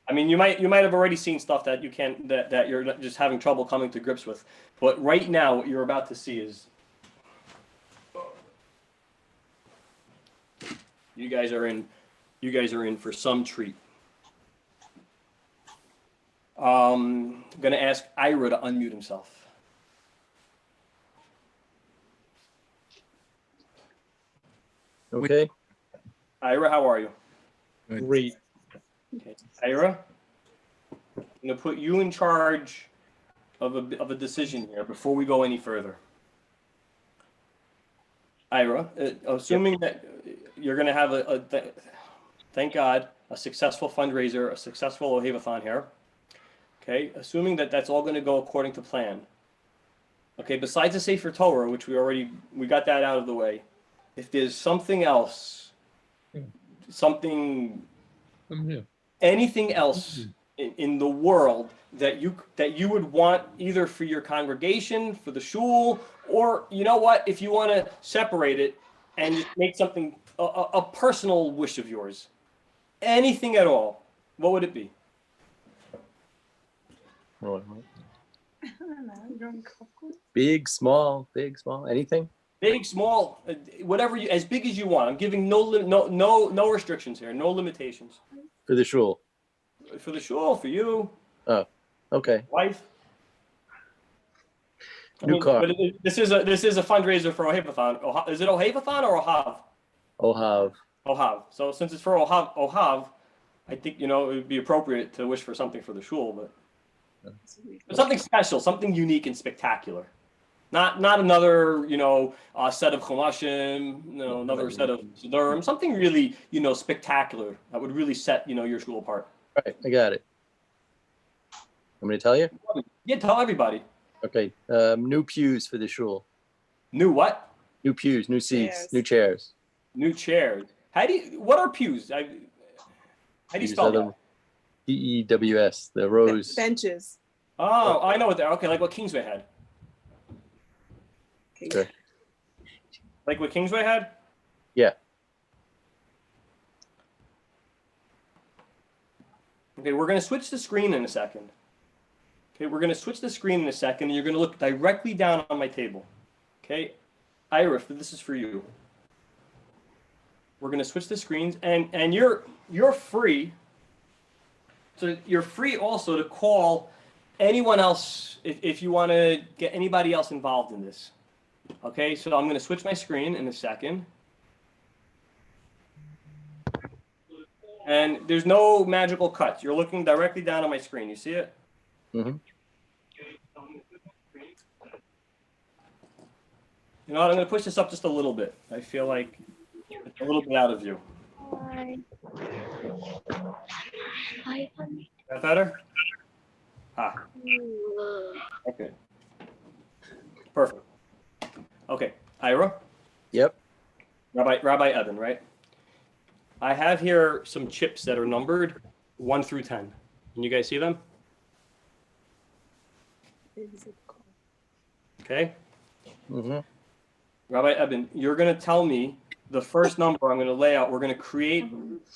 I mean, you might have already seen stuff that you can't that you're just having trouble coming to grips with. But right now, what you're about to see is. You guys are in for some treat. I'm gonna ask Ira to unmute himself. Okay. Ira, how are you? Great. Okay. Ira, I'm gonna put you in charge of a decision here before we go any further. Ira, assuming that you're going to have thank God, a successful fundraiser, a successful Ohav-a-thon here. Okay, assuming that that's all going to go according to plan. Okay, besides the Sefer Torah, which we got that out of the way. If there's something else, anything else in the world that you would want either for your congregation, for the shul, or you know what, if you want to separate it and just make something a personal wish of yours, anything at all, what would it be? Big, small, anything? Big, small, whatever you, as big as you want. I'm giving no restrictions here, no limitations. For the shul. For the shul, for you. Oh, okay. Wife. New car. But this is a fundraiser for Ohav-a-thon. Is it Ohav-a-thon or Ohav? Ohav. Ohav. So since it's for Ohav, I think it would be appropriate to wish for something for the shul, but something special, something unique and spectacular. Not another set of chumashim, another set of sidurim. Something really spectacular that would really set your shul apart. Right, I got it. I'm gonna tell you. Yeah, tell everybody. Okay, new pews for the shul. New what? New pews, new seats, new chairs. New chairs. What are pews? How do you spell that? PEWS, the rows. Benches. Oh, I know what they're. Okay, like what Kingsway had. Okay. Like what Kingsway had? Yeah. Okay, we're going to switch the screen in a second. Okay, we're going to switch the screen in a second, and you're going to look directly down on my table. Okay, Ira, this is for you. We're going to switch the screens, and you're free. So you're free also to call anyone else if you want to get anybody else involved in this. Okay, so I'm going to switch my screen in a second. And there's no magical cuts. You're looking directly down on my screen. You see it? Mm-hmm. You know what? I'm going to push this up just a little bit. I feel like it's a little bit out of view. That better? Ah. Okay. Perfect. Okay, Ira? Yep. Rabbi Evan, right? I have here some chips that are numbered 1 through 10. Can you guys see them? Okay. Mm-hmm. Rabbi Evan, you're going to tell me the first number I'm going to lay out. We're going to create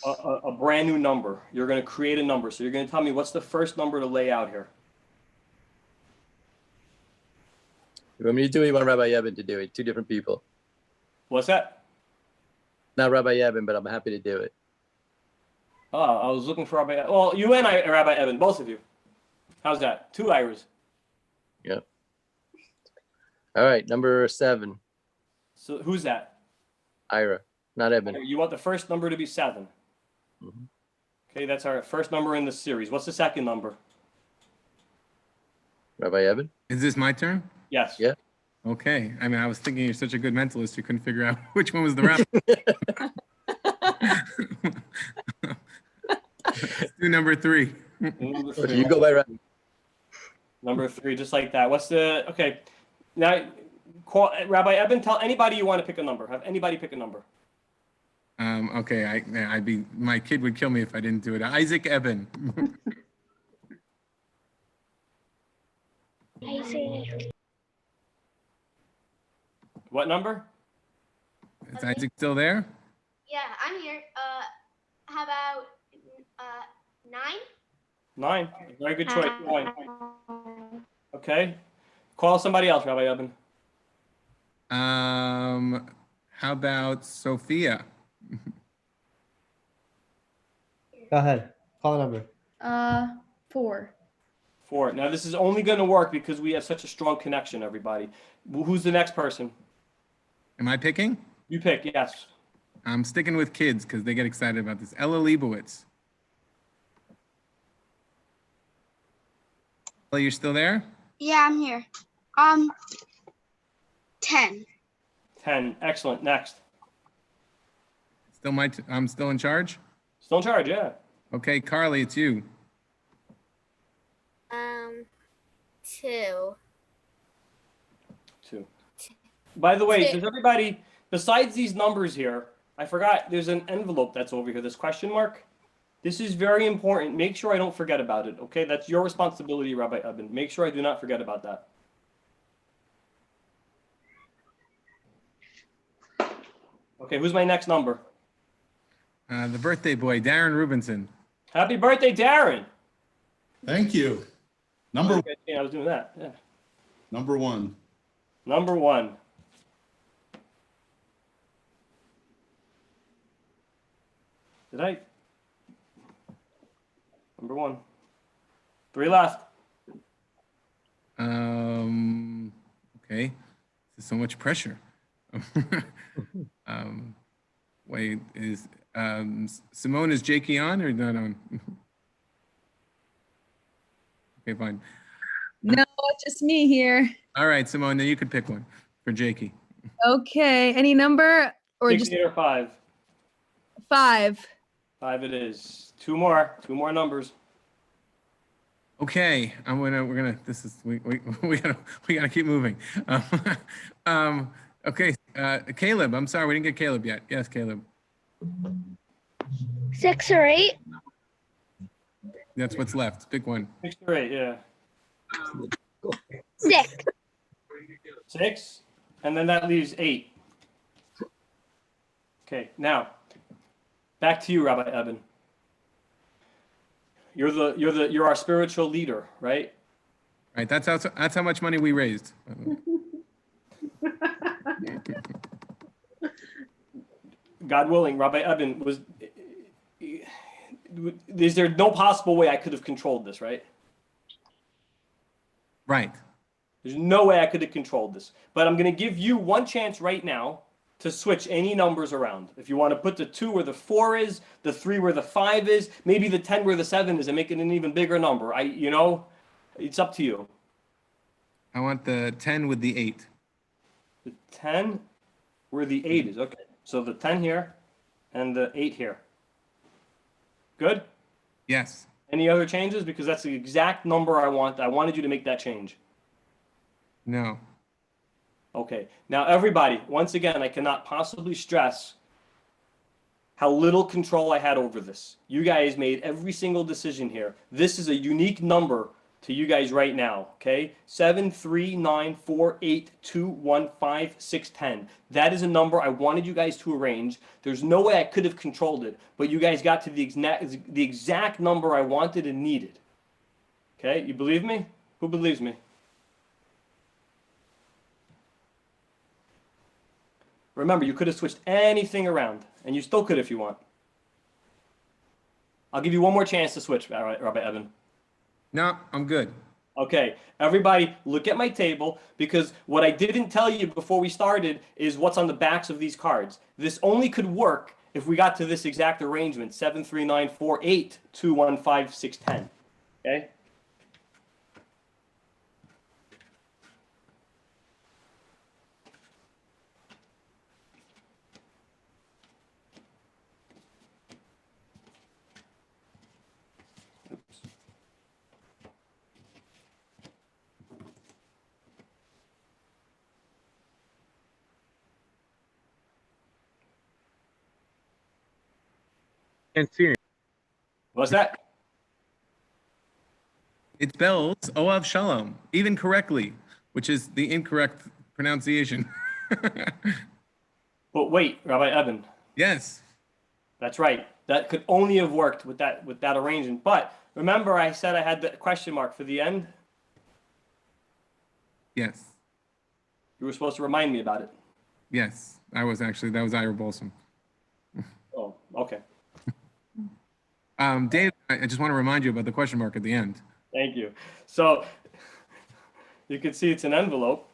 a brand new number. You're going to create a number. So you're going to tell me what's the first number to lay out here. You want me to do it? You want Rabbi Evan to do it? Two different people. What's that? Not Rabbi Evan, but I'm happy to do it. Oh, I was looking for Rabbi. Well, you and Rabbi Evan, both of you. How's that? 2 Iras. Yep. All right, number 7. So who's that? Ira, not Evan. You want the first number to be 7. Mm-hmm. Okay, that's our first number in the series. What's the second number? Rabbi Evan? Is this my turn? Yes. Yeah. Okay. I mean, I was thinking you're such a good mentalist, you couldn't figure out which one was the rabbi. Let's do number 3. Number So you go by Rabbi. Number 3, just like that. What's the, okay. Now, call, Rabbi Eben, tell anybody you want to pick a number. Have anybody pick a number. Okay, my kid would kill me if I didn't do it. Isaac Eben. Isaac. What number? Is Isaac still there? Yeah, I'm here. How about 9? 9. Very good choice. 9. Okay. Call somebody else, Rabbi Eben. How about Sophia? Go ahead. Call a number. 4. 4. Now, this is only going to work because we have such a strong connection, everybody. Who's the next person? Am I picking? You pick, yes. I'm sticking with kids because they get excited about this. Ella Leibowitz. Ella, you're still there? Yeah, I'm here. 10. 10. Excellent. Next. Still I'm still in charge? Still in charge, yeah. Okay, Carly, it's you. 2. 2. By the way, does everybody, besides these numbers here, I forgot there's an envelope that's over here, this question mark. This is very important. Make sure I don't forget about it, okay? That's your responsibility, Rabbi Eben. Make sure I do not forget about that. Okay, who's my next number? The birthday boy, Darren Rubinson. Happy birthday, Darren. Thank you. Number Okay, yeah, I was doing that. Yeah. Number one. Number one. Did I? Number one. 3 left. Okay. There's so much pressure. Wait, is Simone, is Jakey on or not on? Okay, fine. No, it's just me here. All right, Simone, now you could pick one for Jakey. Okay, any number or 6, just 8, or 5? 5? 5 it is. 2 more. 2 more numbers. Okay, we gotta keep moving. Okay, Caleb, I'm sorry, we didn't get Caleb yet. Yes, Caleb. 6 or 8? That's what's left. Pick one. 6 or 8, yeah. 6. 6, and then that leaves 8. Okay, now back to you, Rabbi Eben. You're our spiritual leader, right? Right. That's how much money we raised. God willing, Rabbi Eben, is there no possible way I could have controlled this, right? Right. There's no way I could have controlled this. But I'm going to give you one chance right now to switch any numbers around. If you want to put the 2 where the 4 is, the 3 where the 5 is, maybe the 10 where the 7 is, and make it an even bigger number. It's up to you. I want the 10 with the 8. The 10 where the 8 is. Okay. So the 10 here and the 8 here. Good? Yes. Any other changes? Because that's the exact number I want. I wanted you to make that change. No. Okay. Now, everybody, once again, I cannot possibly stress how little control I had over this. You guys made every single decision here. This is a unique number to you guys right now, okay? 73948215610. That is a number I wanted you guys to arrange. There's no way I could have controlled it, but you guys got to the exact number I wanted and needed. Okay, you believe me? Who believes me? Remember, you could have switched anything around, and you still could if you want. I'll give you one more chance to switch, all right, Rabbi Eben. No, I'm good. Okay, everybody look at my table, because what I didn't tell you before we started is what's on the backs of these cards. This only could work if we got to this exact arrangement, 73948215610. Okay? Can't see it. What's that? It spells Ohav Shalom, even correctly, which is the incorrect pronunciation. But wait, Rabbi Eben. Yes. That's right. That could only have worked with that arrangement. But remember, I said I had the question mark for the end. Yes. You were supposed to remind me about it. Yes, I was actually. That was Ira Bolsom. Oh, okay. Dave, I just want to remind you about the question mark at the end. Thank you. So you can see it's an envelope,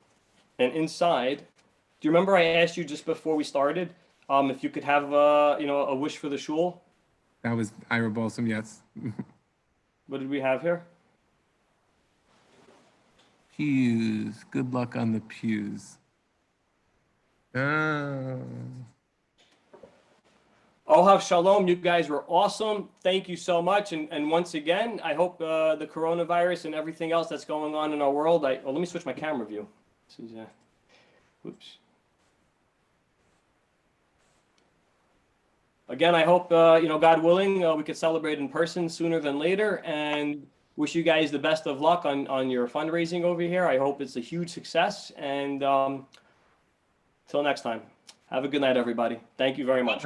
and inside, do you remember I asked you just before we started if you could have a wish for the shul? That was Ira Bolsom, yes. What did we have here? Pews. Good luck on the pews. Ohav Shalom, you guys were awesome. Thank you so much. And once again, I hope the coronavirus and everything else that's going on in our world, let me switch my camera view. Oops. Again, I hope, God willing, we could celebrate in person sooner than later, and wish you guys the best of luck on your fundraising over here. I hope it's a huge success, and till next time. Have a good night, everybody. Thank you very much.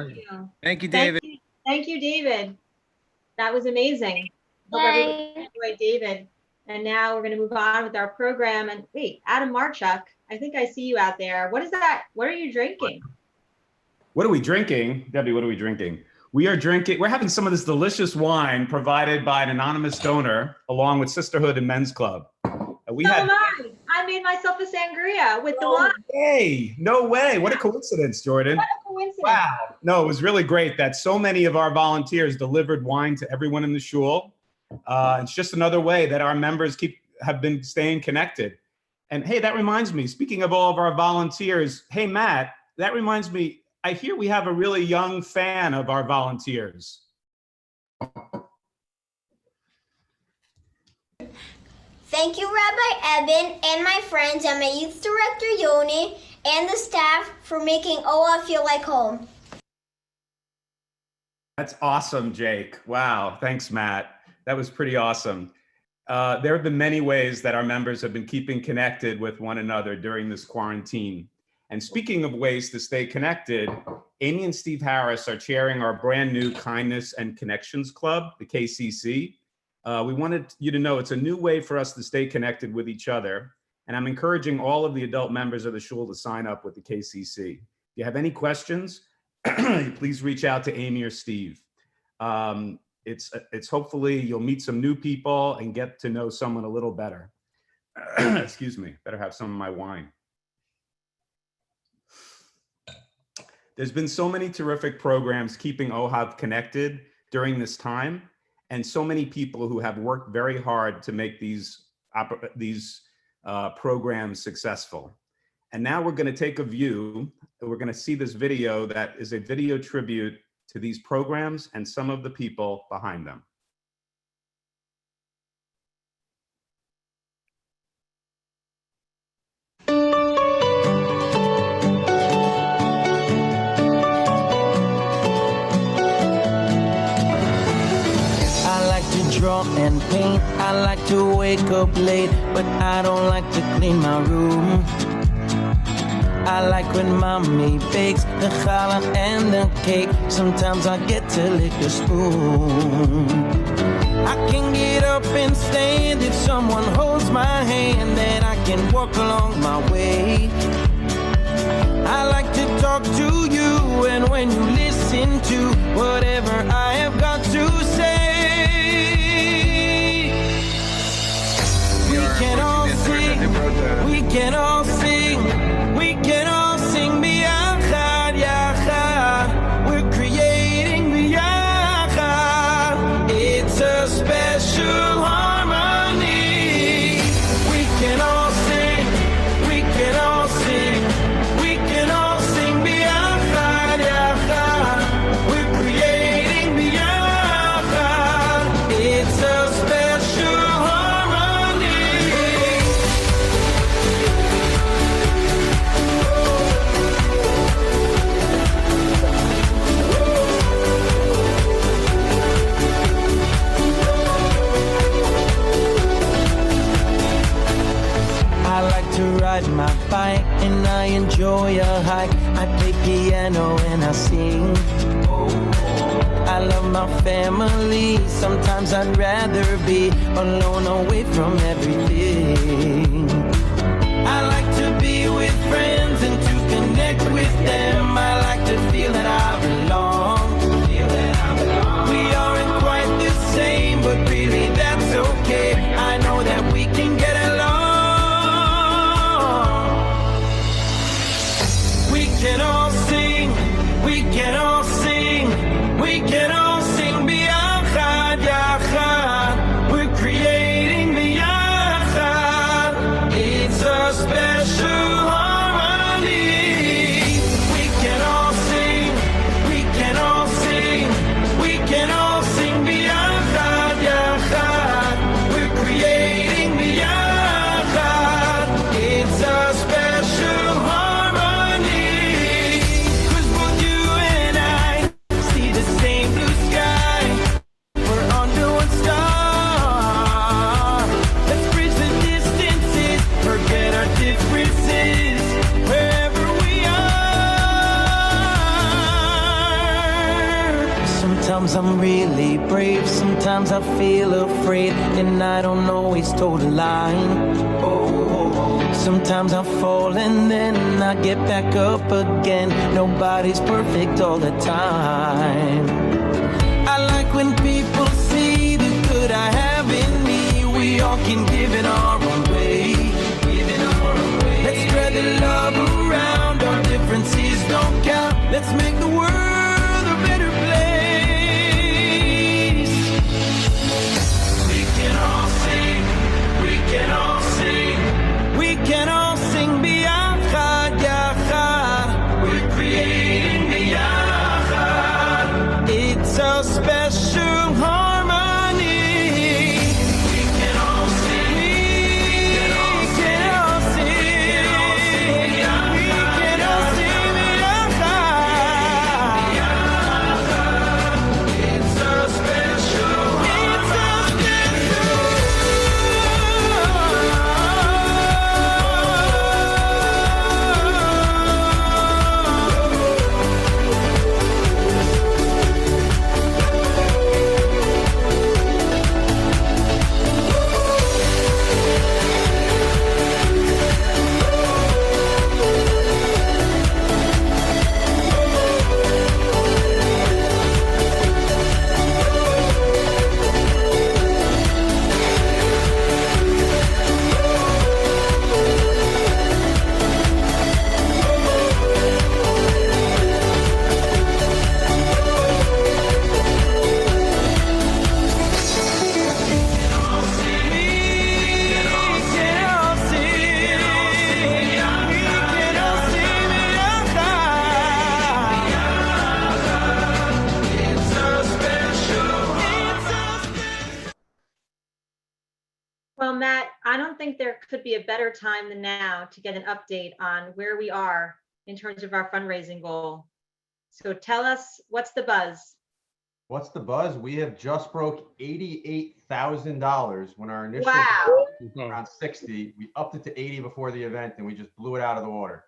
Thank you, David. Thank you, David. That was amazing. Hope everyone enjoyed David And now we're going to move on with our program. And wait, Adam Marchuk, I think I see you out there. What is that? What are you drinking? What are we drinking? Debbie, what are we drinking? We're having some of this delicious wine provided by an anonymous donor along with Sisterhood and Men's Club. I made myself a sangria with the wine. Hey, no way. What a coincidence, Jordan. What a coincidence. Wow. No, it was really great that so many of our volunteers delivered wine to everyone in the shul. It's just another way that our members have been staying connected. And hey, that reminds me, speaking of all of our volunteers, hey, Matt, that reminds me, I hear we have a really young fan of our volunteers. Thank you, Rabbi Eben and my friends and my youth director, Yoni, and the staff for making Oa feel like home. That's awesome, Jake. Wow. Thanks, Matt. That was pretty awesome. There have been many ways that our members have been keeping connected with one another during this quarantine. And speaking of ways to stay connected, Amy and Steve Harris are chairing our brand new Kindness and Connections Club, the KCC. We wanted you to know it's a new way for us to stay connected with each other. And I'm encouraging all of the adult members of the shul to sign up with the KCC. If you have any questions, please reach out to Amy or Steve. It's hopefully you'll meet some new people and get to know someone a little better. Excuse me, better have some of my wine. There's been so many terrific programs keeping Ohav connected during this time, and so many people who have worked very hard to make these programs successful. And now we're going to take a view, we're going to see this video that is a video tribute to these programs and some of the people behind them. Draw and paint. I like to wake up late, but I don't like to clean my room. I like when mommy bakes the challah and the cake. Sometimes I get to lick the spoon. I can get up and stand if someone holds my hand, then I can walk along my way. I like to talk to you, and when you listen to whatever I have got to say, we can all sing, we can all sing biyachad, yachad. We're creating biyachad. It's a special harmony. We can all sing, we can all sing, we can all sing biyachad, yachad. We're creating biyachad. It's a special ride my bike and I enjoy a hike. I play piano and I sing. I love my family. Sometimes I'd rather be alone, away from everything. I like to be with friends and to connect with them. I like to feel that I belong. We aren't quite the same, but really that's okay. I know that we can get along. We can all sing, we can all sing, we can all sing biyachad, yachad. We're creating biyachad. It's a special harmony. We can all sing, we can all sing, we can all sing biyachad, yachad. We're creating biyachad. It's a special harmony. Sometimes I'm really brave, sometimes I feel afraid, and I don't always toe the line. Sometimes I fall and then I get back up again. Nobody's perfect all the time. I like when people see the good I have in me. We all can give it our own way. Let's spread the love around. Our differences don't count. Let's make the world a better place. We can all sing. We can all sing. We can all sing biyachad, yachad. We're creating biyachad. It's a special harmony. We can all sing. We can all sing. We can all sing biyachad. It's a special harmony. Well, Matt, I don't think there could be a better time than now to get an update on where we are in terms of our fundraising goal. So tell us, what's the buzz? What's the buzz? We have just broke $88,000 when our initial Wow. was around 60. We upped it to 80 before the event and we just blew it out of the water.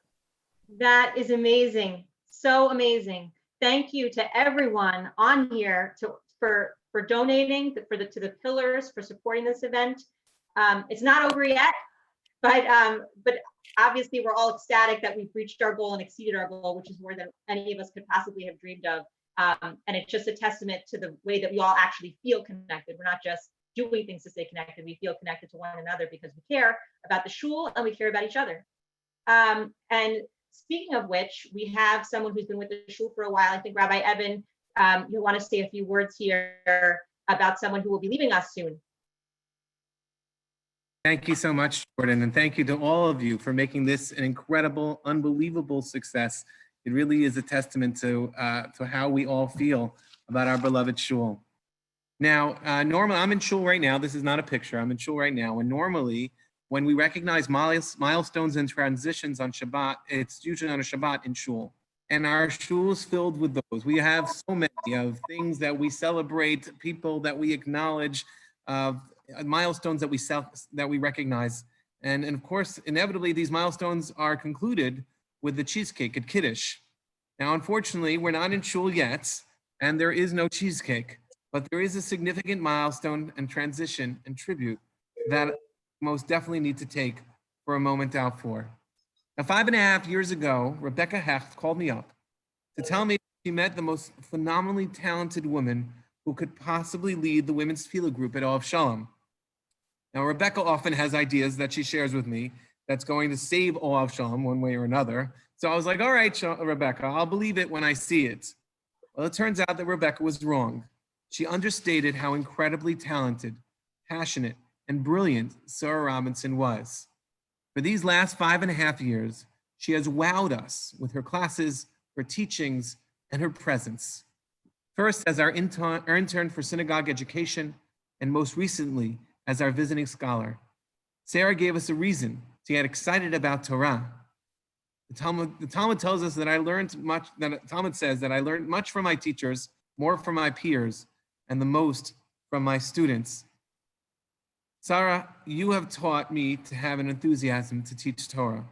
That is amazing. So amazing. Thank you to everyone on here for donating to the pillars, for supporting this event. It's not over yet, but obviously we're all ecstatic that we've reached our goal and exceeded our goal, which is more than any of us could possibly have dreamed of. And it's just a testament to the way that we all actually feel connected. We're not just doing things to stay connected. We feel connected to one another because we care about the shul and we care about each other. And speaking of which, we have someone who's been with the shul for a while. I think Rabbi Eben, you want to say a few words here about someone who will be leaving us soon. Thank you so much, Jordan, and thank you to all of you for making this an incredible, unbelievable success. It really is a testament to how we all feel about our beloved shul. Now, normally, I'm in shul right now. This is not a picture. I'm in shul right now. And normally, when we recognize milestones and transitions on Shabbat, it's usually on a Shabbat in shul. And our shul is filled with those. We have so many of things that we celebrate, people that we acknowledge, milestones that we recognize. And of course, inevitably, these milestones are concluded with the cheesecake at Kiddush. Now, unfortunately, we're not in shul yet, and there is no cheesecake, but there is a significant milestone and transition and tribute that most definitely need to take for a moment out for. Now, 5.5 years ago, Rebecca Hecht called me up to tell me she met the most phenomenally talented woman who could possibly lead the women's tefillah group at Ohav-a-thon. Now, Rebecca often has ideas that she shares with me that's going to save Ohav-a-thon one way or another. So I was like, all right, Rebecca, I'll believe it when I see it. Well, it turns out that Rebecca was wrong. She understated how incredibly talented, passionate, and brilliant Sarah Robinson was. For these last 5.5 years, she has wowed us with her classes, her teachings, and her presence. First as our intern for synagogue education, and most recently as our visiting scholar. Sarah gave us a reason to get excited about Torah. The Talmud tells us that Talmud says that I learned much from my teachers, more from my peers, and the most from my students. Sarah, you have taught me to have an enthusiasm to teach Torah.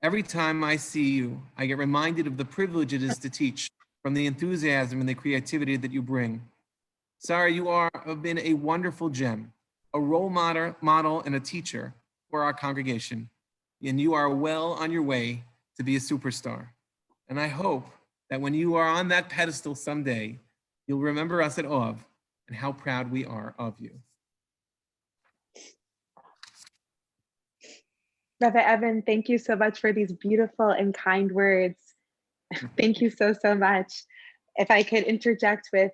Every time I see you, I get reminded of the privilege it is to teach from the enthusiasm and the creativity that you bring. Sarah, you have been a wonderful gem, a role model and a teacher for our congregation, and you are well on your way to be a superstar. And I hope that when you are on that pedestal someday, you'll remember us at Ohav and how proud we are of you. Rabbi Evan, thank you so much for these beautiful and kind words. Thank you so, so much. If I could interject with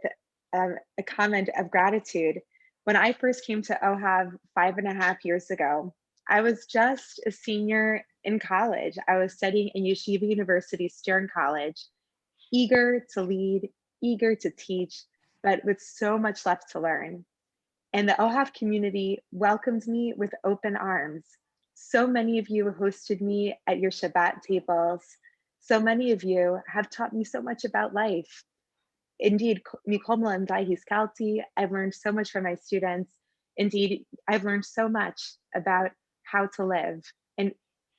a comment of gratitude. When I first came to Ohav 5.5 years ago, I was just a senior in college. I was studying in Yeshiva University, Stern College, eager to lead, eager to teach, but with so much left to learn. And the Ohav community welcomed me with open arms. So many of you hosted me at your Shabbat tables. So many of you have taught me so much about life. Indeed, Mikomla and Dai Hiskalti, I've learned so much from my students. Indeed, I've learned so much about how to live and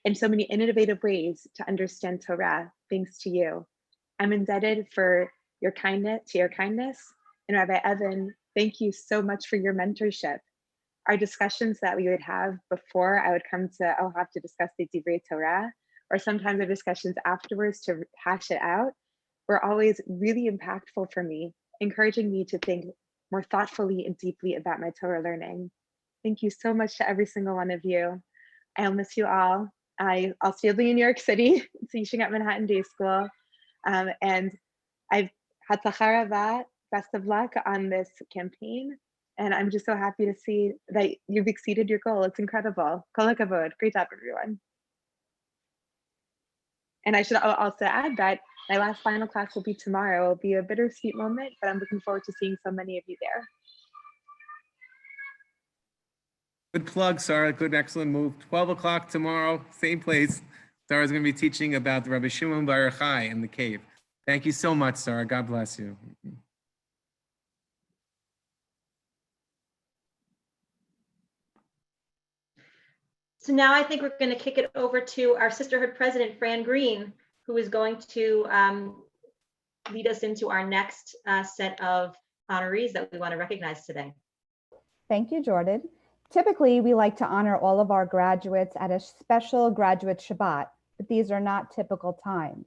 in so many innovative ways to understand Torah, thanks to you. I'm indebted for your kindness, and Rabbi Evan, thank you so much for your mentorship. Our discussions that we would have before I would come to Ohav to discuss the Divrei Torah, or sometimes our discussions afterwards to hash it out, were always really impactful for me, encouraging me to think more thoughtfully and deeply about my Torah learning. Thank you so much to every single one of you. I'll miss you all. I'll still be in New York City, teaching at Manhattan Day School. And I've had best of luck on this campaign. And I'm just so happy to see that you've exceeded your goal. It's incredible. Kol hakavod. Great job, everyone. And I should also add that my last final class will be tomorrow. It'll be a bittersweet moment, but I'm looking forward to seeing so many of you there. Good plug, Sarah. Good, excellent move. 12 o'clock tomorrow, same place. Sarah's going to be teaching about the Rabbi Shimon Bar Yochai in the cave. Thank you so much, Sarah. God bless you. So now I think we're going to kick it over to our sisterhood president, Fran Green, who is going to lead us into our next set of honorees that we want to recognize today. Thank you, Jordan. Typically, we like to honor all of our graduates at a special graduate Shabbat, but these are not typical times.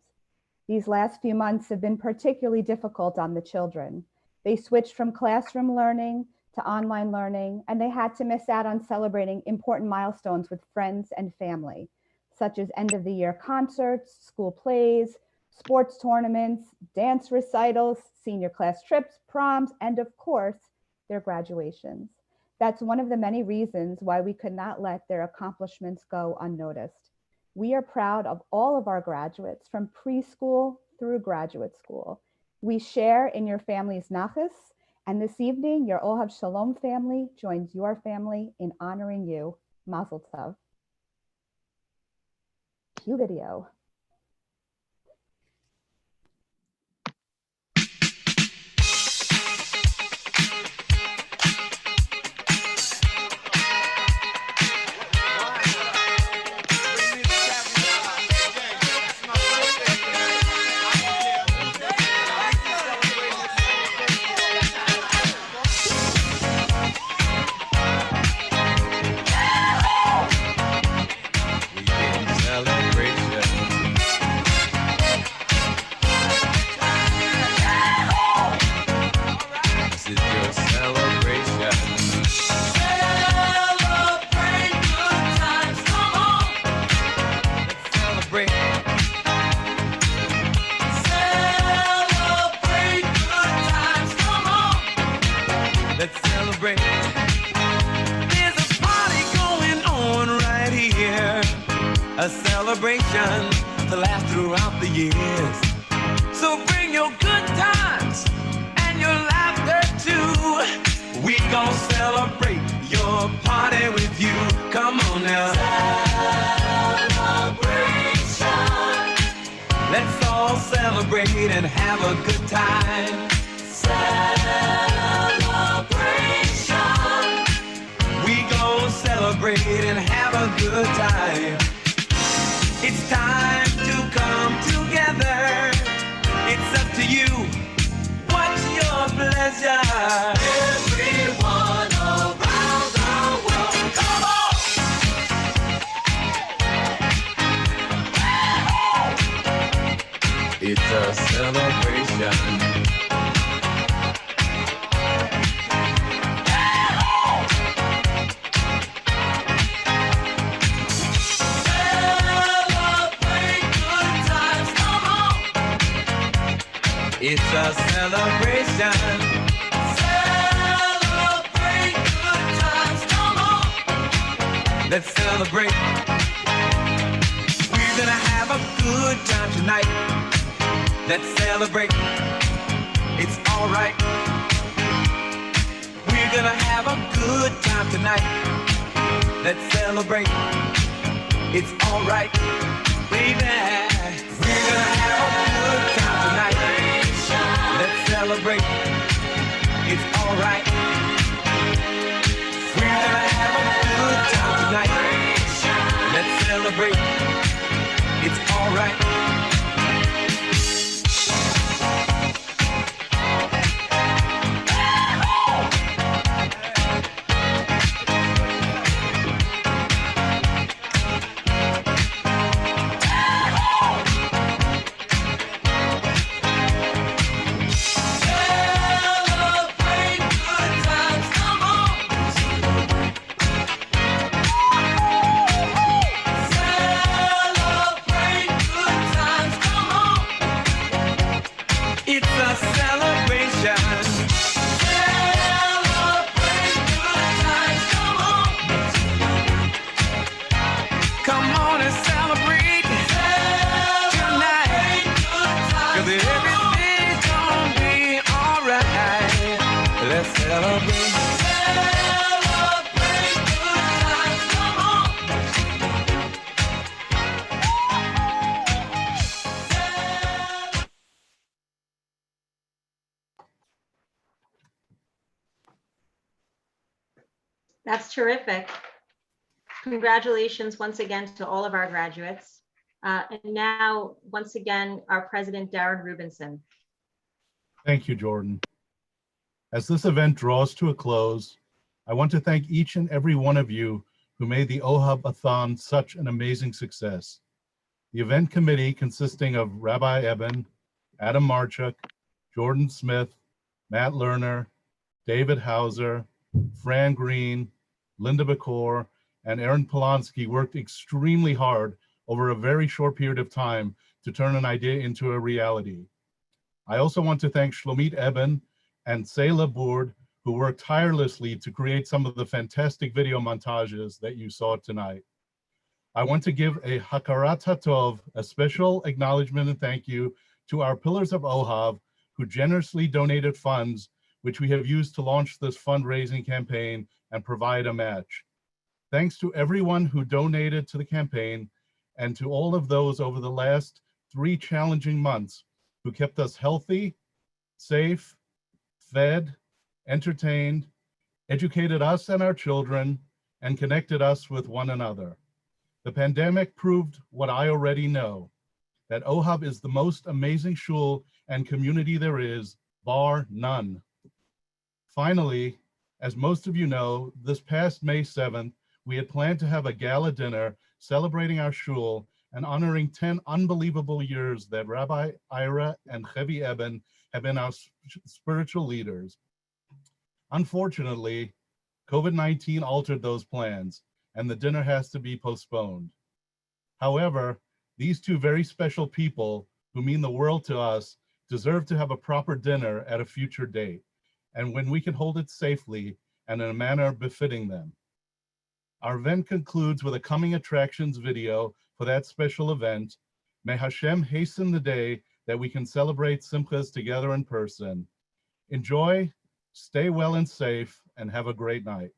These last few months have been particularly difficult on the children. They switched from classroom learning to online learning, and they had to miss out on celebrating important milestones with friends and family, such as end of the year concerts, school plays, sports tournaments, dance recitals, senior class trips, proms, and of course, their graduations. That's one of the many reasons why we could not let their accomplishments go unnoticed. We are proud of all of our graduates from preschool through graduate school. We share in your family's nachas, and this evening, your Ohav Shalom family joins your family in honoring you. Mazel tov. Cue video. A celebration to last throughout the years. So bring your good times and your laughter too. We gon' celebrate your party with you. Come on now. Celebration. Let's all celebrate and have a good time. Celebration. We gon' celebrate and have a good time. It's time to come together. It's up to you a celebration. It's a celebration. Celebrate good times, come on. Let's celebrate. We're gonna have a good time tonight. Let's celebrate. It's all right. We're gonna have a good time tonight. Let's celebrate. It's all right, baby. We're gonna have a good time tonight. Let's celebrate. It's all right. We're gonna have a good time tonight. Let's celebrate. It's all right. That's terrific. Congratulations once again to all of our graduates. And now, once again, our president, Darren Rubinson. Thank you, Jordan. As this event draws to a close, I want to thank each and every one of you who made the Ohav-a-thon such an amazing success. The event committee, consisting of Rabbi Eben, Adam Marchuk, Jordan Smith, Matt Lerner, David Hauser, Fran Green, Linda Bacor, and Aaron Polanski, worked extremely hard over a very short period of time to turn an idea into a reality. I also want to thank Shlomit Eben and Seila Bourd, who worked tirelessly to create some of the fantastic video montages that you saw tonight. I want to give a Hakarat Hatov, a special acknowledgement and thank you to our Pillars of Ohav, who generously donated funds, which we have used to launch this fundraising campaign and provide a match. Thanks to everyone who donated to the campaign and to all of those over the last 3 challenging months who kept us healthy, safe, fed, entertained, educated us and our children, and connected us with one another. The pandemic proved what I already know, that Ohav is the most amazing shul and community there is, bar none. Finally, as most of you know, this past May 7th, we had planned to have a gala dinner celebrating our shul and honoring 10 unbelievable years that Rabbi Ira and Chevi Eben have been our spiritual leaders. Unfortunately, COVID-19 altered those plans, and the dinner has to be postponed. However, these 2 very special people who mean the world to us deserve to have a proper dinner at a future date, and when we can hold it safely and in a manner befitting them. Our event concludes with a coming attractions video for that special event. May Hashem hasten the day that we can celebrate Simchas together in person. Enjoy, stay well and safe, and have a great night.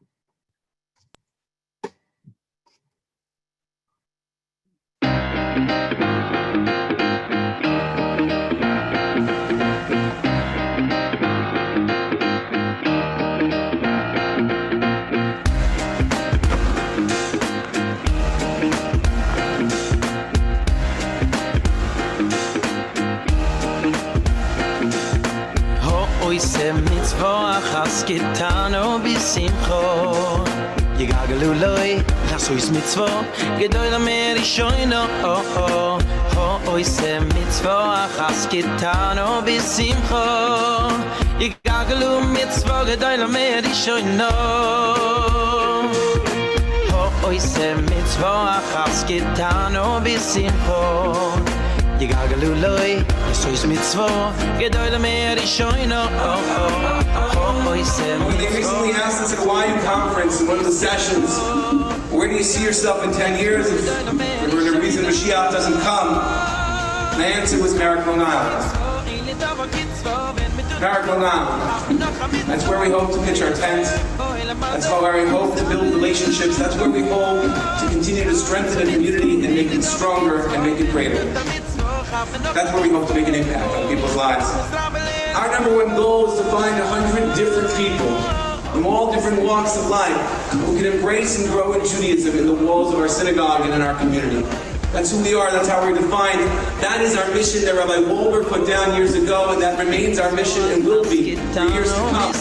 Oise mitzvah achas getano b'simcho Yigagelu loi, nasois mitzvah Gedoy la meri shoyno Hoy se mitzvah has getano bisimcho Igaglu mitzvah gedoyle mer ishoyno Hoy se mitzvah has getano bisimcho Igaglu loy sois mitzvah gedoyle mer ishoyno Hoy se When they recently asked us at a YU conference in one of the sessions, where do you see yourself in 10 years if for the reason Mashiach doesn't come? My answer was Miracle Nile. Miracle Nile. That's where we hope to pitch our tent. That's where we hope to build relationships. That's where we hope to continue to strengthen the community and make it stronger and make it greater. That's where we hope to make an impact on people's lives. Our number one goal is to find 100 different people from all different walks of life who can embrace and grow in Judaism in the walls of our synagogue and in our community. That's who we are, that's how we're defined. That is our mission that Rabbi Wolber put down years ago, and that remains our mission and will be for years to come.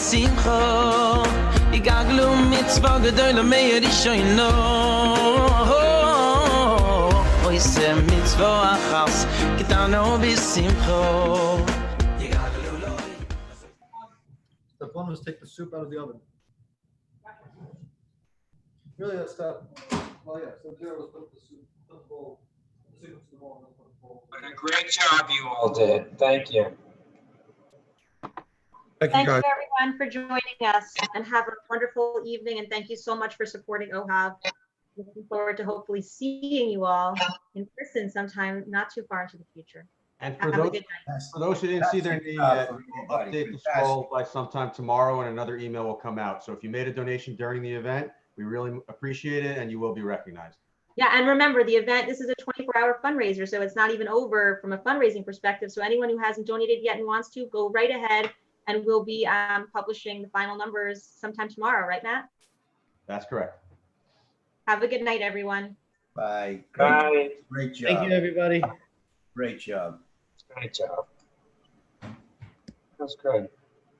The plan was take the soup out of the oven. Really, that stuff. Well, yeah. So there was put the soup, put the bowl, the soup to the bowl, and then put the bowl. What a great job you all did. Thank you. Thank you everyone for joining us, and have a wonderful evening, and thank you so much for supporting OHAV. Looking forward to hopefully seeing you all in person sometime not too far into the future. And Have a good night. for those who didn't see their name yet, we'll update the scroll by sometime tomorrow, and another email will come out. So if you made a donation during the event, we really appreciate it, and you will be recognized. Yeah, and remember the event, this is a 24-hour fundraiser, so it's not even over from a fundraising perspective. So anyone who hasn't donated yet and wants to, go right ahead, and we'll be publishing the final numbers sometime tomorrow, right, Matt? That's correct. Have a good night, everyone. Bye. Bye. Great job. Thank you, everybody. Great job. Great job. That's good.